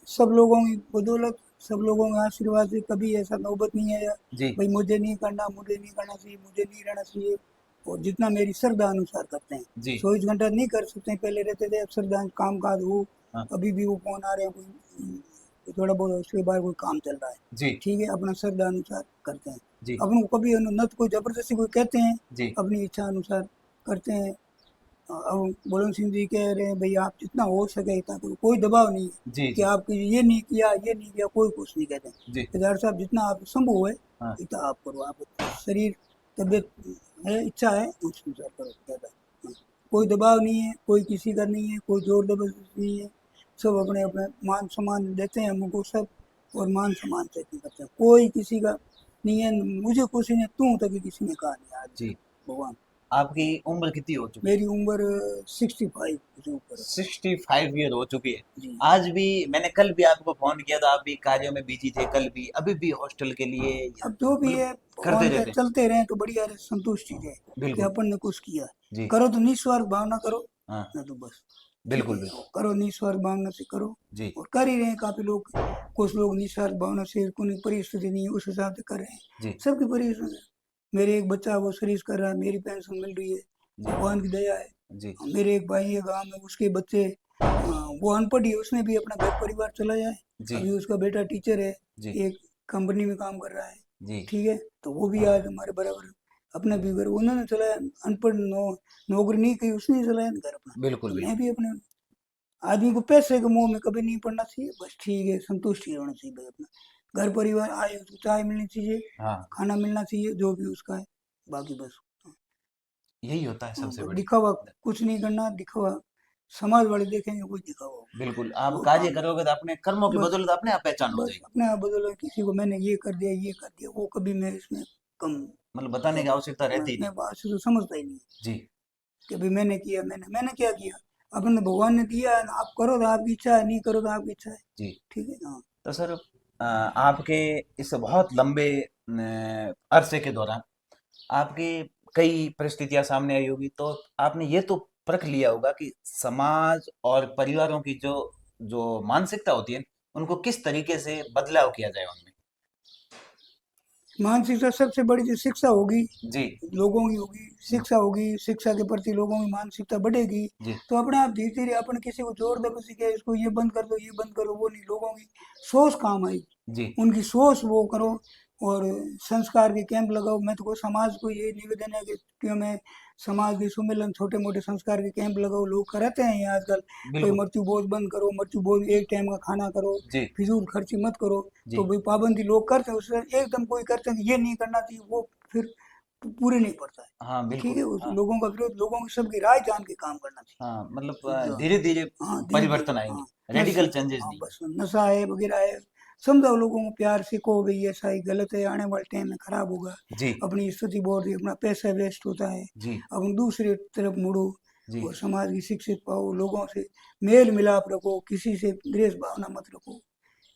S2: सब लोगों की बदौलत, सब लोगों के आशीर्वाद से कभी ऐसा नौबत नहीं आया
S1: जी,
S2: भाई मुझे नहीं करना, मुझे नहीं करना चाहिए, मुझे नहीं रहना चाहिए। और जितना मेरी श्रद्धा अनुसार करते हैं,
S1: जी,
S2: 24 घंटा नहीं कर सकते हैं, पहले रहते थे, अब श्रद्धा काम काज हो,
S1: हाँ,
S2: अभी भी वो फोन आ रहे हैं, कोई थोड़ा बहुत उसके बाद कोई काम चल रहा है,
S1: जी,
S2: ठीक है, अपना श्रद्धा अनुसार करते हैं।
S1: जी,
S2: अपन को कभी न तो कोई जबरदस्ती कोई कहते हैं,
S1: जी,
S2: अपनी इच्छा अनुसार करते हैं। अब बुलंद सिंह जी कह रहे हैं भाई आप जितना हो सके इतना करो, कोई दबाव नहीं है
S1: जी,
S2: कि
S1: जी,
S2: आप ये नहीं किया, ये नहीं किया, कोई कुछ नहीं कहते।
S1: जी,
S2: केदार साहब जितना आप संभव है
S1: हाँ,
S2: इतना आप करो, आप शरीर, तबीयत है, इच्छा है, उस अनुसार करो, ज़्यादा। हाँ, कोई दबाव नहीं है, कोई किसी का नहीं है, कोई जोर जबरदस्ती नहीं है, सब अपने अपने मान सम्मान देते हैं हमको सब, और मान सम्मान से करते हैं, कोई किसी का नहीं है। मुझे किसी ने तू तक किसी ने कहा नहीं आज तक,
S1: जी।
S2: भगवान।
S1: आपकी उम्र कितनी हो चुकी है?
S2: मेरी उम्र 65 से ऊपर है।
S1: 65 ईयर हो चुकी है।
S2: जी,
S1: आज भी मैंने कल भी आपको फोन किया था, आप भी कार्यों में बिजी थे, कल भी अभी भी हॉस्टल के लिए
S2: अब जो भी
S1: मतलब
S2: है
S1: करते
S2: भगवान के
S1: रहते हैं।
S2: चलते रहे तो बढ़िया रहे, संतुष्टि है कि
S1: बिल्कुल,
S2: अपन ने कुछ किया।
S1: जी,
S2: करो तो निस्वार्थ भावना करो,
S1: हाँ,
S2: ना तो बस, ठीक
S1: बिल्कुल,
S2: है,
S1: बिल्कुल,
S2: करो निस्वार्थ भावना से करो,
S1: जी,
S2: और कर ही रहे हैं काफ़ी लोग। कुछ लोग निस्वार्थ भावना से, कोई परिस्थिति नहीं है उस हिसाब से कर रहे हैं,
S1: जी,
S2: सबकी परिस्थिति। मेरे एक बच्चा वो सर्विस कर रहा है, मेरी पेंशन मिल रही है,
S1: जी,
S2: भगवान की दया है।
S1: जी,
S2: मेरे एक भाई है गाँव में, उसके बच्चे, वो अनपढ़ ही है, उसने भी अपना घर परिवार चलाया है।
S1: जी,
S2: अभी उसका बेटा टीचर है,
S1: जी,
S2: एक कंपनी में काम कर रहा है,
S1: जी,
S2: ठीक है, तो वो भी आज हमारे बराबर अपना भी घर उन्होंने चलाया। अनपढ़ नौकरी नहीं की, उसने ही चलाया ना घर अपना,
S1: बिल्कुल,
S2: तो मैं
S1: बिल्कुल,
S2: भी अपने आदमी को पैसे के मोह में कभी नहीं पड़ना चाहिए, बस ठीक है, संतुष्टि होना चाहिए भाई अपना। घर परिवार आए उसको चाय मिलनी चाहिए,
S1: हाँ,
S2: खाना मिलना चाहिए, जो भी उसका है, बाकी बस।
S1: यही होता है सबसे
S2: बस
S1: बड़ी।
S2: दिखावा कुछ नहीं करना, दिखावा समाज वाले देखेंगे, कोई दिखावा होगा,
S1: बिल्कुल, आप
S2: वो
S1: कार्य
S2: काम नहीं।
S1: करोगे तो अपने कर्मों की
S2: बस
S1: बदौलत अपने आप पहचान हो
S2: बस
S1: जाएगी।
S2: अपने आप बदलो, किसी को मैंने ये कर दिया ये कर दिया, वो कभी मैं इसमें कम
S1: मतलब बताने की
S2: ज्यादा
S1: आवश्यकता रहती ही
S2: मैं
S1: नहीं।
S2: बात से तो समझता ही नहीं
S1: जी।
S2: कि भाई मैंने किया, मैंने क्या किया, अपने भगवान ने दिया है, आप करो तो आपकी इच्छा है, नहीं करो तो आपकी इच्छा है,
S1: जी।
S2: ठीक है। हाँ,
S1: तो सर, आपके इस बहुत लंबे अरसे के दौरान आपकी कई परिस्थितियां सामने आई होगी, तो आपने ये तो परख लिया होगा कि समाज और परिवारों की जो जो मानसिकता होती है, उनको किस तरीके से बदलाव किया जाए उनमें।
S2: मानसिकता सबसे बड़ी जो शिक्षा होगी,
S1: जी।
S2: लोगों की होगी, शिक्षा होगी, शिक्षा के प्रति लोगों की मानसिकता बढ़ेगी,
S1: जी।
S2: तो अपने आप धीरे धीरे अपन किसी को जोर जबरदस्ती के इसको ये बंद कर दो ये बंद करो, वो नहीं, लोगों की सोच काम आएगी,
S1: जी।
S2: उनकी सोच वो करो। और संस्कार के कैंप लगाओ, मैं तो कोई समाज को ये निवेदन है कि क्यों मैं समाज के सुमेलन छोटे मोटे संस्कार के कैंप लगाओ, लोग कराते हैं ये आजकल, भाई
S1: बिल्कुल।
S2: मृत्यु बोझ बंद करो, मृत्यु बोझ एक टाइम का खाना करो,
S1: जी।
S2: फिजूल खर्ची मत करो। तो
S1: जी।
S2: भाई पाबंदी लोग करते हैं, उससे एकदम कोई करते हैं कि ये नहीं करना चाहिए, वो फिर पूरे नहीं पड़ता है,
S1: हाँ,
S2: ठीक
S1: बिल्कुल।
S2: है। उस
S1: हाँ।
S2: लोगों का विरोध, लोगों की सबकी राय जान के काम करना
S1: हाँ, मतलब
S2: चाहिए जो।
S1: धीरे धीरे
S2: हाँ धीरे धीरे,
S1: परिवर्तन
S2: हाँ
S1: आएंगे,
S2: नशे,
S1: रेडिकल चेंजेस
S2: हाँ
S1: नहीं।
S2: बस नशा है वगैरह है, समझाओ लोगों को प्यार से, कहो भाई ऐसा ही गलत है, आने वाले टाइम में खराब होगा,
S1: जी।
S2: अपनी स्थिति बहुत ही, अपना पैसा वेस्ट होता है,
S1: जी।
S2: अब दूसरे तरफ मुड़ो,
S1: जी।
S2: और समाज की शिक्षित पाओ, लोगों से मेल मिलाप रखो, किसी से द्वेष भावना मत रखो,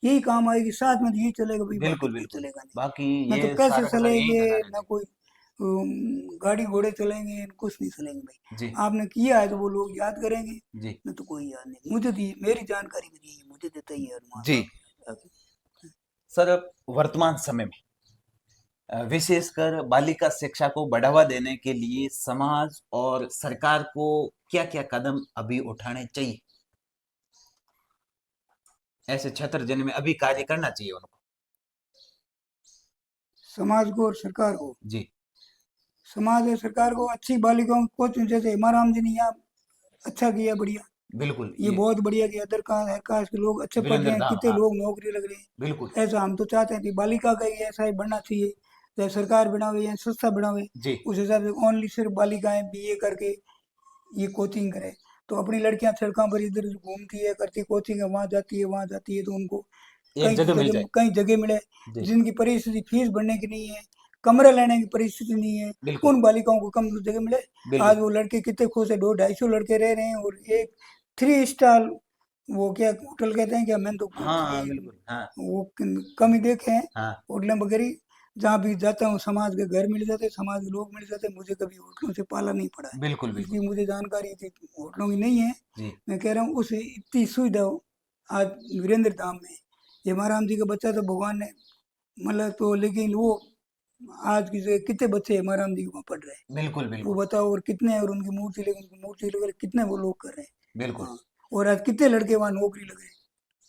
S2: यही काम आएगी, साथ में तो यही चलेगा भाई, बाकी
S1: बिल्कुल।
S2: कोई
S1: बिल्कुल।
S2: चलेगा नहीं।
S1: बाकी
S2: ना
S1: ये
S2: तो पैसे
S1: सारा का सारा यही
S2: चलेंगे,
S1: करना रहता
S2: ना
S1: है।
S2: कोई गाड़ी घोड़े चलेंगे, कुछ नहीं चलेंगे भाई।
S1: जी।
S2: आपने किया है तो वो लोग याद करेंगे,
S1: जी।
S2: न तो कोई याद नहीं। मुझे दी मेरी जानकारी में नहीं है, मुझे देता ही है अनुमान
S1: जी।
S2: बाकी।
S1: सर, वर्तमान समय में विशेषकर बालिका शिक्षा को बढ़ावा देने के लिए समाज और सरकार को क्या-क्या कदम अभी उठाने चाहिए? ऐसे क्षेत्र जिनमें अभी कार्य करना चाहिए उनको।
S2: समाज को और सरकार को,
S1: जी।
S2: समाज और सरकार को अच्छी बालिकाओं को कोचिंग, जैसे हिमाराम जी ने यहाँ अच्छा किया, बढ़िया,
S1: बिल्कुल,
S2: ये
S1: ये
S2: बहुत बढ़िया किया, अदर कास्ट हर कास्ट के लोग अच्छे पढ़ रहे
S1: वीरेंद्र
S2: हैं,
S1: धाम,
S2: कितने
S1: हाँ।
S2: लोग नौकरी लग रहे
S1: बिल्कुल।
S2: हैं। ऐसा हम तो चाहते हैं कि बालिका का ही ऐसा ही बढ़ना चाहिए, चाहे सरकार बनावे या संस्था बनावे,
S1: जी।
S2: उस हिसाब से ओनली सिर्फ बालिकाएं बीए करके ये कोचिंग करे, तो अपनी लड़कियां सड़कों पर इधर उधर घूमती है, करती कोचिंग है, वहाँ जाती है वहाँ जाती है, तो उनको
S1: एक जगह मिल जाए।
S2: कई जगह मिले,
S1: जी।
S2: जिनकी परिस्थिति फीस भरने की नहीं है, कमरा लेने की परिस्थिति नहीं है,
S1: बिल्कुल।
S2: उन बालिकाओं को कम जगह मिले।
S1: बिल्कुल।
S2: आज वो लड़के कितने खुश है, 200-250 लड़के रह रहे हैं, और एक 3 स्टार, वो क्या होटल कहते हैं क्या, मैंने तो
S1: हाँ, हाँ,
S2: ये
S1: बिल्कुल। हाँ।
S2: वो कम ही देखे हैं
S1: हाँ।
S2: होटलें वगैरह। जहाँ भी जाता हूँ समाज के घर मिल जाते, समाज के लोग मिल जाते, मुझे कभी होटलों से पाला नहीं पड़ा है,
S1: बिल्कुल। बिल्कुल।
S2: इसलिए मुझे जानकारी थी, होटलों की नहीं है।
S1: जी।
S2: मैं कह रहा हूँ उस इतनी सुविधा आज वीरेंद्र धाम में, ये महाराम जी का बच्चा तो भगवान ने, मतलब तो, लेकिन वो आज की जगह कितने बच्चे महाराम जी के वहाँ पढ़ रहे हैं,
S1: बिल्कुल।
S2: वो
S1: बिल्कुल।
S2: बताओ, और कितने, और उनकी मूर्ति लेकर, उनकी मूर्ति लेकर कितने वो लोग कर रहे हैं।
S1: बिल्कुल।
S2: हाँ, और आज कितने लड़के वहाँ नौकरी लग रहे हैं।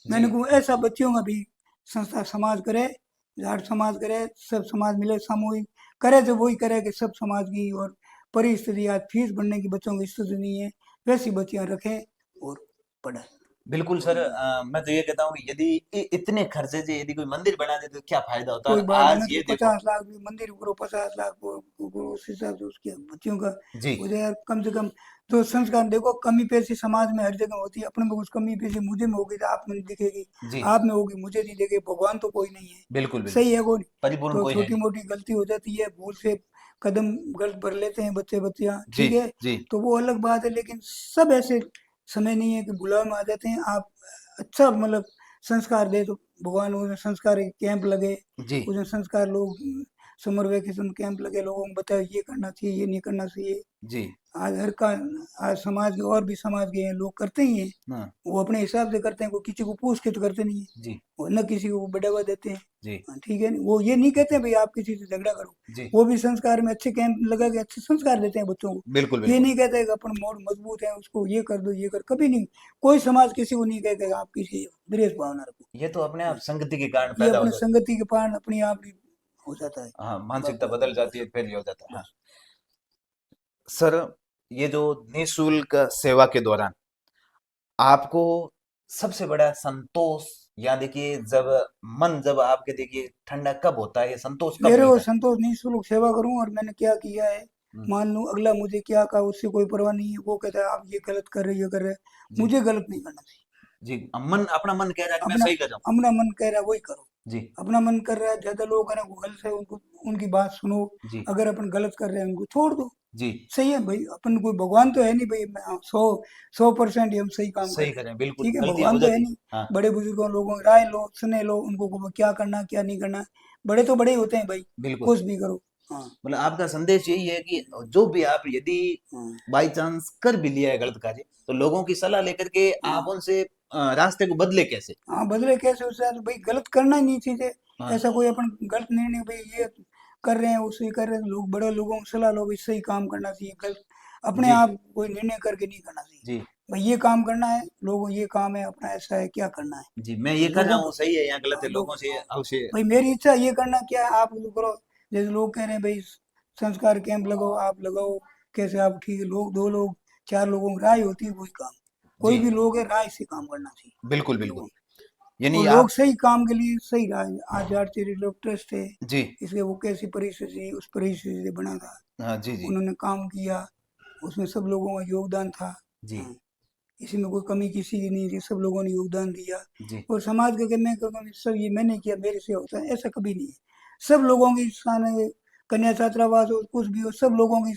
S1: जी।
S2: मैंने कहा ऐसा बच्चियों का भी संस्था समाज करे, जाट समाज करे, सब समाज मिले, सामूहिक करे, जो वही करे कि सब समाज की और परिस्थिति, आज फीस भरने की बच्चों की स्थिति नहीं है, वैसी बच्चियां रखें और पढ़ाएं,
S1: बिल्कुल
S2: और
S1: सर, मैं तो ये कहता हूँ कि यदि इतने खर्चे से यदि कोई मंदिर बना दे तो क्या फायदा होता है।
S2: कोई
S1: और
S2: बात
S1: आज
S2: नहीं, तो
S1: ये देखो।
S2: 50 लाख भी मंदिर करो, 50 लाख करो, उस हिसाब से उसके बच्चियों का
S1: जी।
S2: हो जाए कम से कम। तो संस्कार देखो, कमी पेशी समाज में हर जगह होती है, अपने में कुछ कमी पेशी मुझे में होगी तो आप में नहीं दिखेगी,
S1: जी।
S2: आप में होगी मुझे नहीं दिखेगी, भगवान तो कोई नहीं है,
S1: बिल्कुल। बिल्कुल।
S2: सही है वो नहीं।
S1: परिपूर्ण
S2: तो
S1: कोई है
S2: छोटी
S1: नहीं।
S2: मोटी गलती हो जाती है, भूल से कदम गलत भर लेते हैं बच्चे बच्चियां,
S1: जी।
S2: ठीक है,
S1: जी।
S2: तो वो अलग बात है, लेकिन सब ऐसे समय नहीं है कि बुलाव में आ जाते हैं आप। अच्छा मतलब संस्कार दे तो भगवान, उसमें संस्कार कैंप लगे,
S1: जी।
S2: उसमें संस्कार लोग, समर वेकेशन कैंप लगे, लोगों को बताए ये करना चाहिए ये नहीं करना चाहिए।
S1: जी।
S2: आज हर का, आज समाज के और भी समाज के हैं लोग करते ही हैं,
S1: हाँ।
S2: वो अपने हिसाब से करते हैं, कोई किसी को पूछ के तो करते नहीं है,
S1: जी।
S2: वो न किसी को बढ़ावा देते हैं।
S1: जी।
S2: हाँ, ठीक है, वो ये नहीं कहते हैं भाई आप किसी से झगड़ा करो,
S1: जी।
S2: वो भी संस्कार में अच्छे कैंप लगा के अच्छे संस्कार देते हैं बच्चों को।
S1: बिल्कुल।
S2: ये
S1: बिल्कुल।
S2: नहीं कहते हैं कि अपन मोड़ मजबूत है उसको ये कर दो ये कर, कभी नहीं, कोई समाज किसी को नहीं कहते आप किसी द्वेष भावना रखो,
S1: ये तो अपने आप संगति के कारण
S2: ये
S1: पैदा हो
S2: अपने
S1: जाती
S2: संगति के पार अपनी आप ही हो जाता है।
S1: है। हाँ, मानसिकता
S2: बाकी
S1: बदल जाती
S2: बस,
S1: है, फिर ये हो जाता है। हाँ।
S2: बस
S1: सर, ये जो निःशुल्क सेवा के दौरान आपको सबसे बड़ा संतोष, या देखिए जब आपके देखिए ठंडा कब होता है, ये संतोष कब
S2: मेरे को
S1: मिलता है?
S2: संतोष नहीं, शुल्क सेवा करूं और मैंने क्या किया है,
S1: हम्म,
S2: मान लूं अगला मुझे क्या कहा उससे कोई परवाह नहीं है, वो कहता है आप ये गलत कर रहे हो, ये कर रहे हैं,
S1: जी
S2: मुझे गलत नहीं करना चाहिए।
S1: जी। मन अपना मन कह रहा है कि मैं
S2: अपना
S1: सही कर रहा हूँ।
S2: अपना मन कह रहा है वही करो।
S1: जी
S2: अपना मन कर रहा है, ज्यादा लोग हैं वो गलत है, उनको उनकी बात सुनो।
S1: जी
S2: अगर अपन गलत कर रहे हैं उनको छोड़ दो।
S1: जी।
S2: सही है भाई, अपन कोई भगवान तो है नहीं भाई, मैं 100% हम सही काम कर
S1: सही
S2: रहे हैं।
S1: करें, बिल्कुल
S2: ठीक है,
S1: गलतियां हो
S2: भगवान तो है
S1: जाती
S2: नहीं।
S1: है। हाँ
S2: बड़े बुजुर्गों लोगों की राय लो, सुने लो उनको को क्या करना क्या नहीं करना। बड़े तो बड़े ही होते हैं भाई,
S1: बिल्कुल।
S2: कुछ भी करो। हाँ
S1: मतलब आपका संदेश यही है कि जो भी आप यदि
S2: हाँ
S1: बाई चांस कर भी लिया है गलत कार्य, तो लोगों की सलाह लेकर के आप
S2: हाँ
S1: उनसे रास्ते को बदले कैसे।
S2: हाँ, बदले कैसे उससे तो भाई गलत करना ही नहीं चाहिए।
S1: हाँ
S2: ऐसा कोई अपन गलत निर्णय भाई ये कर रहे हैं उससे कर रहे हैं, लोग बड़े लोगों को सलाह लो भाई सही काम करना चाहिए, गलत अपने
S1: जी
S2: आप कोई निर्णय करके नहीं करना चाहिए।
S1: जी
S2: भाई ये काम करना है, लोगों ये काम है अपना, ऐसा है क्या करना है।
S1: जी। मैं ये कर रहा
S2: लोगों
S1: हूँ
S2: को
S1: सही है या गलत
S2: हाँ,
S1: है,
S2: लोग
S1: लोगों से
S2: हाँ
S1: अवश्य।
S2: भाई मेरी इच्छा ये करना क्या है आप वो करो। जैसे लोग कह रहे हैं भाई संस्कार कैंप लगाओ, आप लगाओ, कैसे आप ठीक है, लोग दो लोग चार लोगों की राय होती है वही काम।
S1: जी
S2: कोई भी लोग है राय से काम करना
S1: बिल्कुल
S2: चाहिए
S1: बिल्कुल।
S2: लोगों।
S1: यानी
S2: और लोग
S1: आप।
S2: सही काम के लिए सही राय, आज आर चैरिटेबल ट्रस्ट है,
S1: जी
S2: इसलिए वो कैसी परिस्थिति थी, उस परिस्थिति से बना था,
S1: हाँ जी जी
S2: उन्होंने काम किया, उसमें सब लोगों का योगदान था।
S1: जी
S2: हाँ, इसी में कोई कमी किसी की नहीं थी, सब लोगों ने योगदान दिया।
S1: जी
S2: और समाज का कहने का कमी सब ये मैंने किया मेरे से होता है ऐसा कभी नहीं है। सब लोगों की कन्या छात्रावास हो कुछ भी हो, सब लोगों की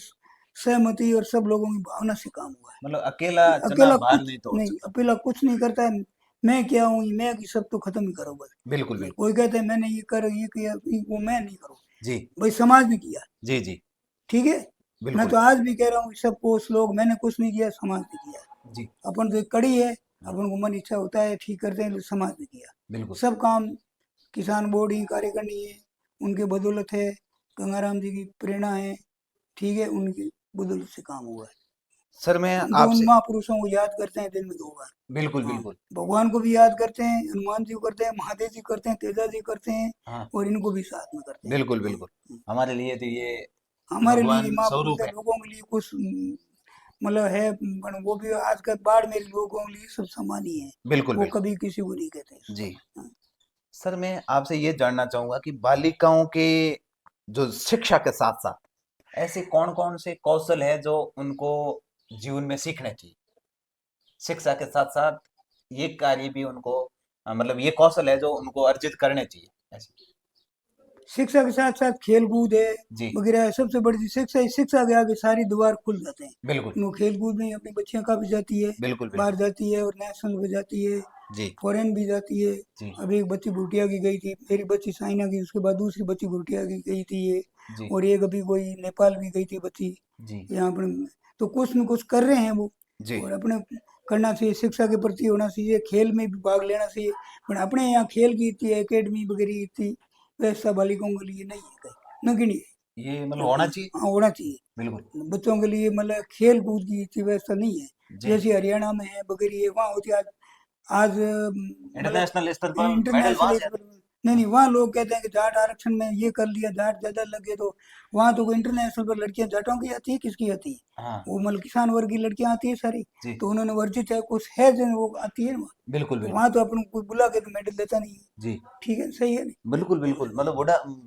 S2: सहमति और सब लोगों की भावना से काम हुआ है।
S1: मतलब अकेला
S2: ये
S1: चना
S2: अकेला
S1: भार
S2: कुछ
S1: नहीं तोड़
S2: नहीं,
S1: सकता।
S2: अकेला कुछ नहीं करता है। मैं क्या हूँ, मैं कि सब तो खत्म ही करो बस।
S1: बिल्कुल
S2: नहीं,
S1: बिल्कुल।
S2: कोई कहता है मैंने ये किया, वो मैं नहीं करूँ।
S1: जी
S2: भाई समाज ने किया,
S1: जी जी
S2: ठीक है। मैं
S1: बिल्कुल।
S2: तो आज भी कह रहा हूँ सब पोस्ट लोग, मैंने कुछ नहीं किया, समाज ने किया।
S1: जी
S2: अपन तो एक कड़ी है,
S1: हाँ
S2: अपन को मन इच्छा होता है ठीक करते हैं, लेकिन समाज ने किया।
S1: बिल्कुल।
S2: सब काम किसान बोर्ड ही कार्यकारिणी है, उनके बदौलत है, गंगाराम जी की प्रेरणा है, ठीक है, उनकी बदौलत से काम हुआ है।
S1: सर मैं
S2: हम तो उन
S1: आपसे।
S2: महापुरुषों को याद करते हैं दिन में 2 बार।
S1: बिल्कुल
S2: हाँ,
S1: बिल्कुल।
S2: भगवान को भी याद करते हैं, हनुमान जी को करते हैं, महादेव जी करते हैं, तेजा जी करते हैं,
S1: हाँ
S2: और इनको भी साथ में करते हैं।
S1: बिल्कुल
S2: हाँ,
S1: बिल्कुल।
S2: हाँ।
S1: हमारे लिए तो ये
S2: हमारे लिए
S1: भगवान
S2: महापुरुष
S1: स्वरूप
S2: है,
S1: है।
S2: लोगों के लिए कुछ मतलब है, वो भी आज का बाढ़ में लोगों के लिए सब समान ही है।
S1: बिल्कुल
S2: वो
S1: बिल्कुल।
S2: कभी किसी को नहीं कहते।
S1: जी।
S2: हाँ।
S1: सर मैं आपसे ये जानना चाहूंगा कि बालिकाओं के जो शिक्षा के साथ साथ ऐसे कौन कौन से कौशल है जो उनको जीवन में सीखने चाहिए। शिक्षा के साथ साथ ये कार्य भी उनको मतलब ये कौशल है जो उनको अर्जित करने चाहिए ऐसे।
S2: शिक्षा के साथ साथ खेल कूद है
S1: जी
S2: वगैरह है, सबसे बड़ी चीज शिक्षा है। शिक्षा के आगे सारी द्वार खुल जाते हैं।
S1: बिल्कुल
S2: वो खेल कूद में अपनी बच्चियां काफी जाती है,
S1: बिल्कुल
S2: बाहर
S1: बिल्कुल।
S2: जाती है और नेशनल भी जाती है,
S1: जी
S2: फॉरेन भी जाती है।
S1: जी
S2: अभी एक बच्ची भूटिया की गई थी, मेरी बच्ची साइना की, उसके बाद दूसरी बच्ची भूटिया की गई थी ये।
S1: जी
S2: और एक अभी कोई नेपाल भी गई थी बच्ची,
S1: जी
S2: यहाँ पर। तो कुछ न कुछ कर रहे हैं वो,
S1: जी
S2: और अपने करना चाहिए, शिक्षा के प्रति होना चाहिए, खेल में भी भाग लेना चाहिए। पर अपने यहाँ खेल की इतनी एकेडमी वगैरह इतनी व्यवस्था बालिकाओं के लिए नहीं है कहीं, न गिनी
S1: ये मतलब
S2: है।
S1: होना
S2: हाँ
S1: चाहिए।
S2: हाँ, होना चाहिए।
S1: बिल्कुल।
S2: बच्चों के लिए मतलब खेल कूद की इतनी व्यवस्था नहीं है,
S1: जी।
S2: जैसे हरियाणा में है वगैरह है, वहाँ होती है। आज मतलब
S1: इंटरनेशनल स्तर पर मेडल
S2: इंटरनेशनल
S1: वहां से
S2: लेवल
S1: आते
S2: पर नहीं नहीं,
S1: हैं।
S2: वहाँ लोग कहते हैं कि जाट आरक्षण में ये कर लिया, जाट ज्यादा लगे तो। वहाँ तो इंटरनेशनल पर लड़कियां जाटों की आती है, किसकी आती है,
S1: हाँ हाँ,
S2: वो मतलब किसान वर्ग की लड़कियां आती है सारी।
S1: जी
S2: तो उन्होंने वर्जित है, कुछ है जो वो आती है वहाँ।
S1: बिल्कुल
S2: तो
S1: बिल्कुल।
S2: वहाँ तो अपन को कोई बुला के तो मेडल देता नहीं है।
S1: जी
S2: ठीक है, सही है नहीं।
S1: बिल्कुल बिल्कुल। मतलब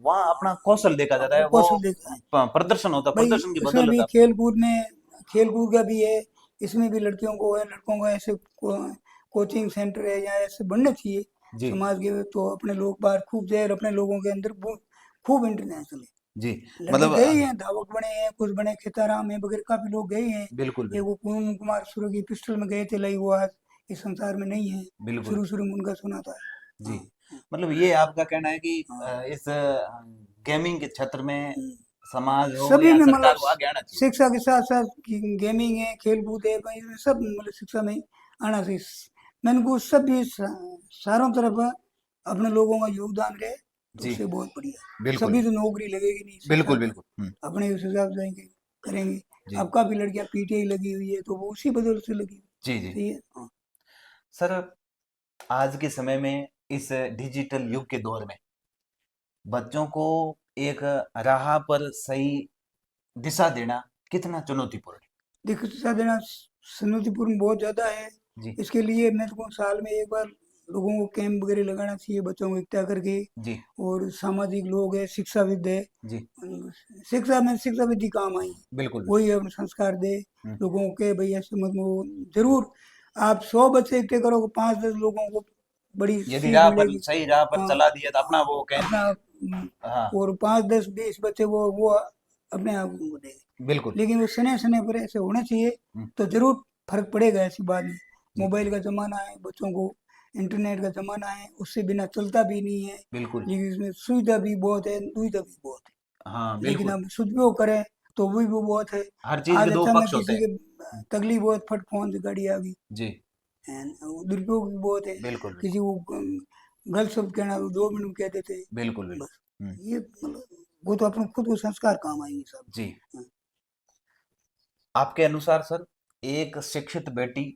S1: वहाँ अपना कौशल देखा जाता
S2: अपना
S1: है, वो
S2: कौशल देखता है
S1: प्रदर्शन होता है,
S2: भाई।
S1: प्रदर्शन की
S2: इसमें
S1: बदौलत
S2: भी
S1: आप।
S2: खेल कूद में, खेल कूद का भी है, इसमें भी लड़कियों को है लड़कों को ऐसे कोचिंग सेंटर है या ऐसे बनने चाहिए
S1: जी
S2: समाज के। तो अपने लोग बाहर खूब जाए और अपने लोगों के अंदर खूब इंटरनेशनल
S1: जी।
S2: है। लड़के
S1: मतलब
S2: गए हैं, धावक बने हैं, कुछ बने, खेताराम है वगैरह, काफी लोग गए हैं।
S1: बिल्कुल
S2: एक
S1: बिल्कुल
S2: वो पूनम कुमार सुरभि की पिस्टल में गए थे, लाई वो आज इस संसार में नहीं है।
S1: बिल्कुल।
S2: शुरू में उनका सुना था।
S1: जी।
S2: हाँ
S1: मतलब ये आपका कहना है कि
S2: हाँ
S1: इस गेमिंग के क्षेत्र में
S2: हाँ।
S1: समाज हो
S2: सभी
S1: या
S2: में मतलब
S1: सरकार को आगे आना चाहिए।
S2: शिक्षा के साथ साथ गेमिंग है, खेल कूद है भाई, इसमें सब मतलब शिक्षा में आना चाहिए। मैंने को सभी चारों तरफ अपने लोगों का योगदान रहे तो
S1: जी
S2: उससे बहुत बढ़िया।
S1: बिल्कुल
S2: सभी तो नौकरी लगेगी नहीं शिक्षा
S1: बिल्कुल
S2: पर,
S1: बिल्कुल।
S2: अपने उस हिसाब से जाएंगे करेंगे।
S1: जी
S2: अब काफी लड़कियां पीटीआई लगी हुई है तो वो उसी बदौलत से लगी।
S1: जी जी।
S2: सही है हाँ।
S1: सर आज के समय में इस डिजिटल युग के दौर में बच्चों को एक राह पर सही दिशा देना कितना चुनौतीपूर्ण है।
S2: देखो शिक्षा देना चुनौतीपूर्ण बहुत ज्यादा है।
S1: जी
S2: इसके लिए मैं तो साल में एक बार लोगों को कैंप वगैरह लगाना चाहिए, बच्चों को इकट्ठा करके।
S1: जी
S2: और सामाजिक लोग है, शिक्षाविद है,
S1: जी
S2: शिक्षा में शिक्षाविद ही काम आई,
S1: बिल्कुल।
S2: वही अपने संस्कार दे
S1: हम्म,
S2: लोगों के, भाई ऐसे मत वो जरूर। आप 100 बच्चे इकट्ठे करोगे, 5-10 लोगों को बड़ी
S1: यदि
S2: सीख
S1: राह पर
S2: मिलेगी।
S1: सही राह पर
S2: हाँ,
S1: चला दिया तो अपना वो कहते
S2: अपना
S1: हैं। हाँ
S2: और 5-10-20 बच्चे वो अपने आप उनको देंगे।
S1: बिल्कुल।
S2: लेकिन वो सने सने पर ऐसे होने चाहिए,
S1: हम्म,
S2: तो जरूर फर्क पड़ेगा, ऐसी बात नहीं।
S1: जी
S2: मोबाइल का जमाना है, बच्चों को इंटरनेट का जमाना है, उससे बिना चलता भी नहीं है।
S1: बिल्कुल।
S2: लेकिन इसमें सुविधा भी बहुत है, दुविधा भी बहुत
S1: हाँ
S2: है। लेकिन
S1: बिल्कुल।
S2: हम सदुपयोग करें तो वो बहुत है।
S1: हर चीज के
S2: आज
S1: दो
S2: अचानक
S1: पक्ष होते
S2: किसी
S1: हैं।
S2: के तकलीफ बहुत, फट फोन से गाड़ी आ गई
S1: जी
S2: है, दुरुपयोग भी बहुत है।
S1: बिल्कुल बिल्कुल।
S2: किसी को गलत शब्द कहना तो 2 मिनट में कह देते।
S1: बिल्कुल बिल्कुल।
S2: बस ये मतलब वो तो अपने खुद को संस्कार काम आएंगे सब।
S1: जी।
S2: हाँ।
S1: आपके अनुसार सर, एक शिक्षित बेटी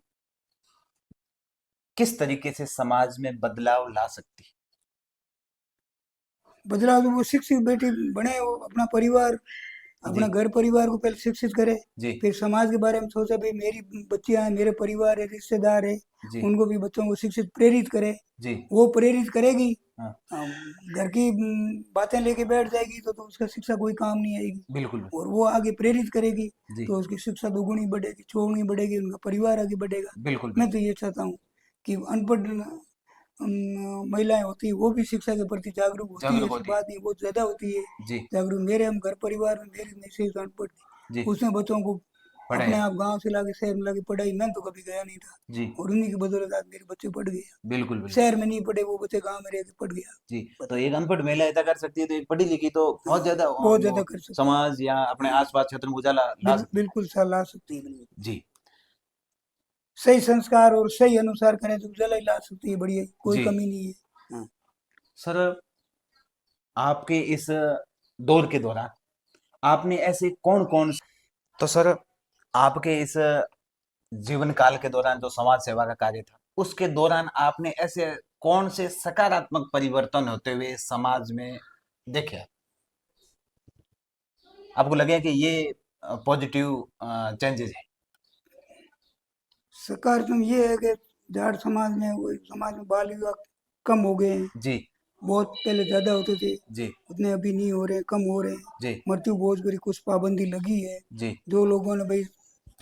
S1: किस तरीके से समाज में बदलाव ला सकती?
S2: बदलाव तो वो शिक्षित बेटी बने, वो अपना परिवार,
S1: जी
S2: अपना घर परिवार को पहले शिक्षित करे।
S1: जी
S2: फिर समाज के बारे में सोचे, भाई मेरी बच्चियां हैं, मेरे परिवार है, रिश्तेदार है,
S1: जी
S2: उनको भी बच्चों को शिक्षित प्रेरित करे।
S1: जी।
S2: वो प्रेरित करेगी।
S1: हाँ
S2: अम, घर की बातें लेके बैठ जाएगी तो उसका शिक्षा कोई काम नहीं आएगी।
S1: बिल्कुल बिल्कुल।
S2: और वो आगे प्रेरित करेगी
S1: जी
S2: तो उसकी शिक्षा दोगुनी बढ़ेगी, चौगुनी बढ़ेगी, उनका परिवार आगे बढ़ेगा।
S1: बिल्कुल
S2: मैं
S1: बिल्कुल।
S2: तो ये चाहता हूँ कि अनपढ़ महिलाएं होती है वो भी शिक्षा के प्रति जागरूक होती है,
S1: जागरूक
S2: ऐसी
S1: होती है।
S2: बात नहीं, बहुत ज़्यादा होती है
S1: जी
S2: जागरूक। मेरे हम घर परिवार में मेरी मिसेज अनपढ़ थी,
S1: जी
S2: उसने बच्चों को अपने
S1: पढ़ाया।
S2: आप गांव से लाके शहर में लाके पढ़ाई। मैं तो कभी गया नहीं था,
S1: जी
S2: और उन्हीं की बदौलत आज मेरे बच्चे पढ़ गए।
S1: बिल्कुल बिल्कुल।
S2: शहर में नहीं पढ़े वो बच्चे, गांव में रह के पढ़ गया।
S1: जी। तो
S2: बताओ।
S1: एक अनपढ़ महिला ऐसा कर सकती है, तो एक पढ़ी लिखी तो बहुत
S2: हाँ,
S1: ज्यादा
S2: बहुत ज़्यादा
S1: वो
S2: कर सकती है।
S1: समाज या अपने
S2: हाँ,
S1: आसपास क्षेत्र में उजाला ला सकती है।
S2: बिल्कुल सलाह ला सकती है, बिल्कुल
S1: जी
S2: सही संस्कार और सही अनुसार करें तो उजाला ही ला सकती है, बढ़िया, कोई
S1: जी।
S2: कमी नहीं है। हाँ।
S1: सर, आपके इस दौर के दौरान आपने ऐसे कौन कौन, तो सर आपके इस जीवन काल के दौरान जो समाज सेवा का कार्य था, उसके दौरान आपने ऐसे कौन से सकारात्मक परिवर्तन होते हुए समाज में देखे? आपको लगे कि ये पॉजिटिव चेंजेस है?
S2: सकारात्मक ये है कि जाट समाज में, वो समाज में बाल विवाह कम हो गए हैं।
S1: जी
S2: बहुत पहले ज़्यादा होते थे,
S1: जी
S2: उतने अभी नहीं हो रहे, कम हो रहे हैं।
S1: जी
S2: मृत्यु भोज पर कुछ पाबंदी लगी है।
S1: जी
S2: जो लोगों ने भाई,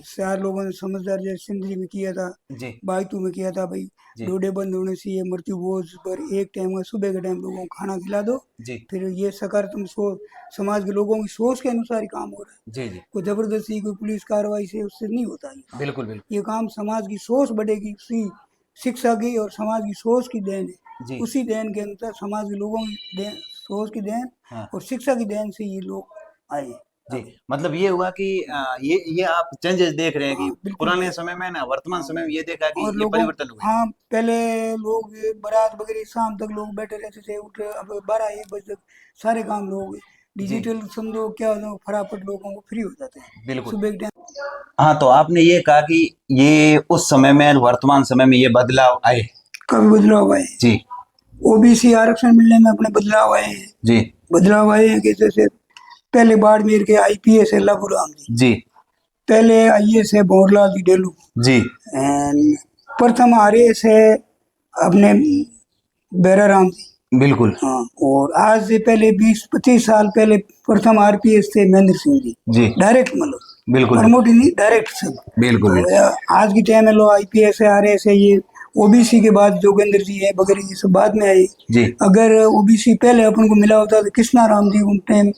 S2: 4 लोगों ने समझदार, जैसे सिंधरी में किया था,
S1: जी
S2: बायतू में किया था, भाई
S1: जी
S2: डोडे बंद होने से ये मृत्यु भोज पर एक टाइम का सुबह के टाइम लोगों को खाना खिला दो।
S1: जी
S2: फिर ये सकारात्मक सोच, समाज के लोगों की सोच के अनुसार ही काम हो रहा है।
S1: जी जी
S2: कोई जबरदस्ती, कोई पुलिस कार्रवाई से उससे नहीं होता ये काम।
S1: बिल्कुल बिल्कुल।
S2: ये काम समाज की सोच बढ़ेगी, उसी शिक्षा की और समाज की सोच की देन है।
S1: जी
S2: उसी देन के अंदर समाज के लोगों की देन, सोच की देन
S1: हाँ
S2: और शिक्षा की देन से ये लोग आए हैं
S1: जी।
S2: आगे।
S1: मतलब ये हुआ कि ये आप चेंजेस देख रहे हैं कि
S2: हाँ, बिल्कुल
S1: पुराने
S2: देख।
S1: समय में ना वर्तमान
S2: हाँ,
S1: समय में ये देखा कि
S2: और
S1: ये
S2: लोगों,
S1: परिवर्तन हुए।
S2: हाँ, पहले लोग बारात वगैरह शाम तक लोग बैठे रहते थे, उठ अब 12-1 बजे तक सारे काम लोग
S1: जी
S2: डिजिटल समझो, क्या होता है, फटाफट लोगों को फ्री हो जाते हैं
S1: बिल्कुल।
S2: सुबह के टाइम।
S1: हाँ, तो आपने ये कहा कि ये उस समय में और वर्तमान समय में ये बदलाव आए।
S2: काफी बदलाव आए हैं।
S1: जी
S2: ओबीसी आरक्षण मिलने में अपने बदलाव आए हैं।
S1: जी
S2: बदलाव आए हैं कि जैसे पहले बाड़मेर के आईपीएस है लवू राम जी,
S1: जी
S2: पहले आईएएस है भंवरलाल जी डेलू,
S1: जी
S2: एंड प्रथम आरएएस है अपने बेरा राम जी।
S1: बिल्कुल
S2: हाँ, और आज से पहले 20-25 साल पहले प्रथम आरपीएस थे महेंद्र सिंह जी।
S1: जी
S2: डायरेक्ट मतलब
S1: बिल्कुल बिल्कुल
S2: प्रमोट ही नहीं, डायरेक्ट सब।
S1: बिल्कुल
S2: तो
S1: बिल्कुल।
S2: आज की टाइम में लो आईपीएस है, आरएएस है, ये ओबीसी के बाद जोगेंद्र जी है वगैरह, ये सब बाद में आए।
S1: जी
S2: अगर ओबीसी पहले अपन को मिला होता तो कृष्णा राम जी उन टाइम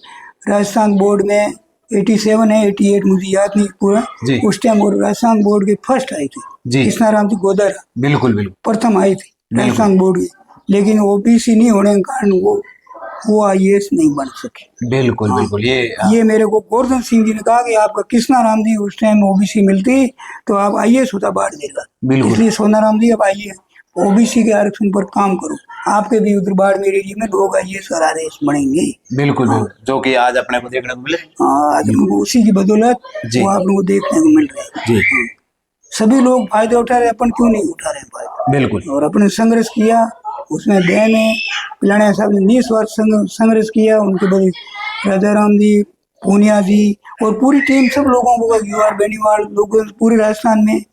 S2: राजस्थान बोर्ड में 87 है 88, मुझे याद नहीं पूरा,
S1: जी
S2: उस टाइम वो राजस्थान बोर्ड के फर्स्ट आए थे।
S1: जी
S2: कृष्णा राम जी गोदारा
S1: बिल्कुल बिल्कुल
S2: प्रथम आए थे
S1: बिल्कुल
S2: राजस्थान बोर्ड के। लेकिन ओबीसी नहीं होने के कारण वो आईएएस नहीं बन सके।
S1: बिल्कुल
S2: हाँ,
S1: बिल्कुल।
S2: ये मेरे को गोवर्धन सिंह जी ने कहा कि आपका कृष्णा राम जी उस टाइम ओबीसी मिलती तो आप आईएएस होता बाड़मेर का।
S1: बिल्कुल
S2: इसलिए सोनाराम जी अब आइए, ओबीसी के आरक्षण पर काम करो, आपके भी उधर बाड़मेर एरिया में लोग आईएएस और आरएएस बनेंगे।
S1: बिल्कुल
S2: हाँ,
S1: बिल्कुल, जो कि आज अपने को देखने को मिले।
S2: हाँ, आज हमको उसी की बदौलत
S1: जी
S2: वो आप लोगों को देखने को मिल रहा है।
S1: जी
S2: हाँ, सभी लोग फायदे उठा रहे हैं, अपन क्यों नहीं उठा रहे हैं फायदा?
S1: बिल्कुल
S2: और अपने संघर्ष किया, उसमें बहन है पिलानिया साहब ने निस्वार्थ संघर्ष किया, उनके बड़े राजा राम जी, पूनिया जी और पूरी टीम, सब लोगों को, युवा बेनीवाल लोगों, पूरे राजस्थान में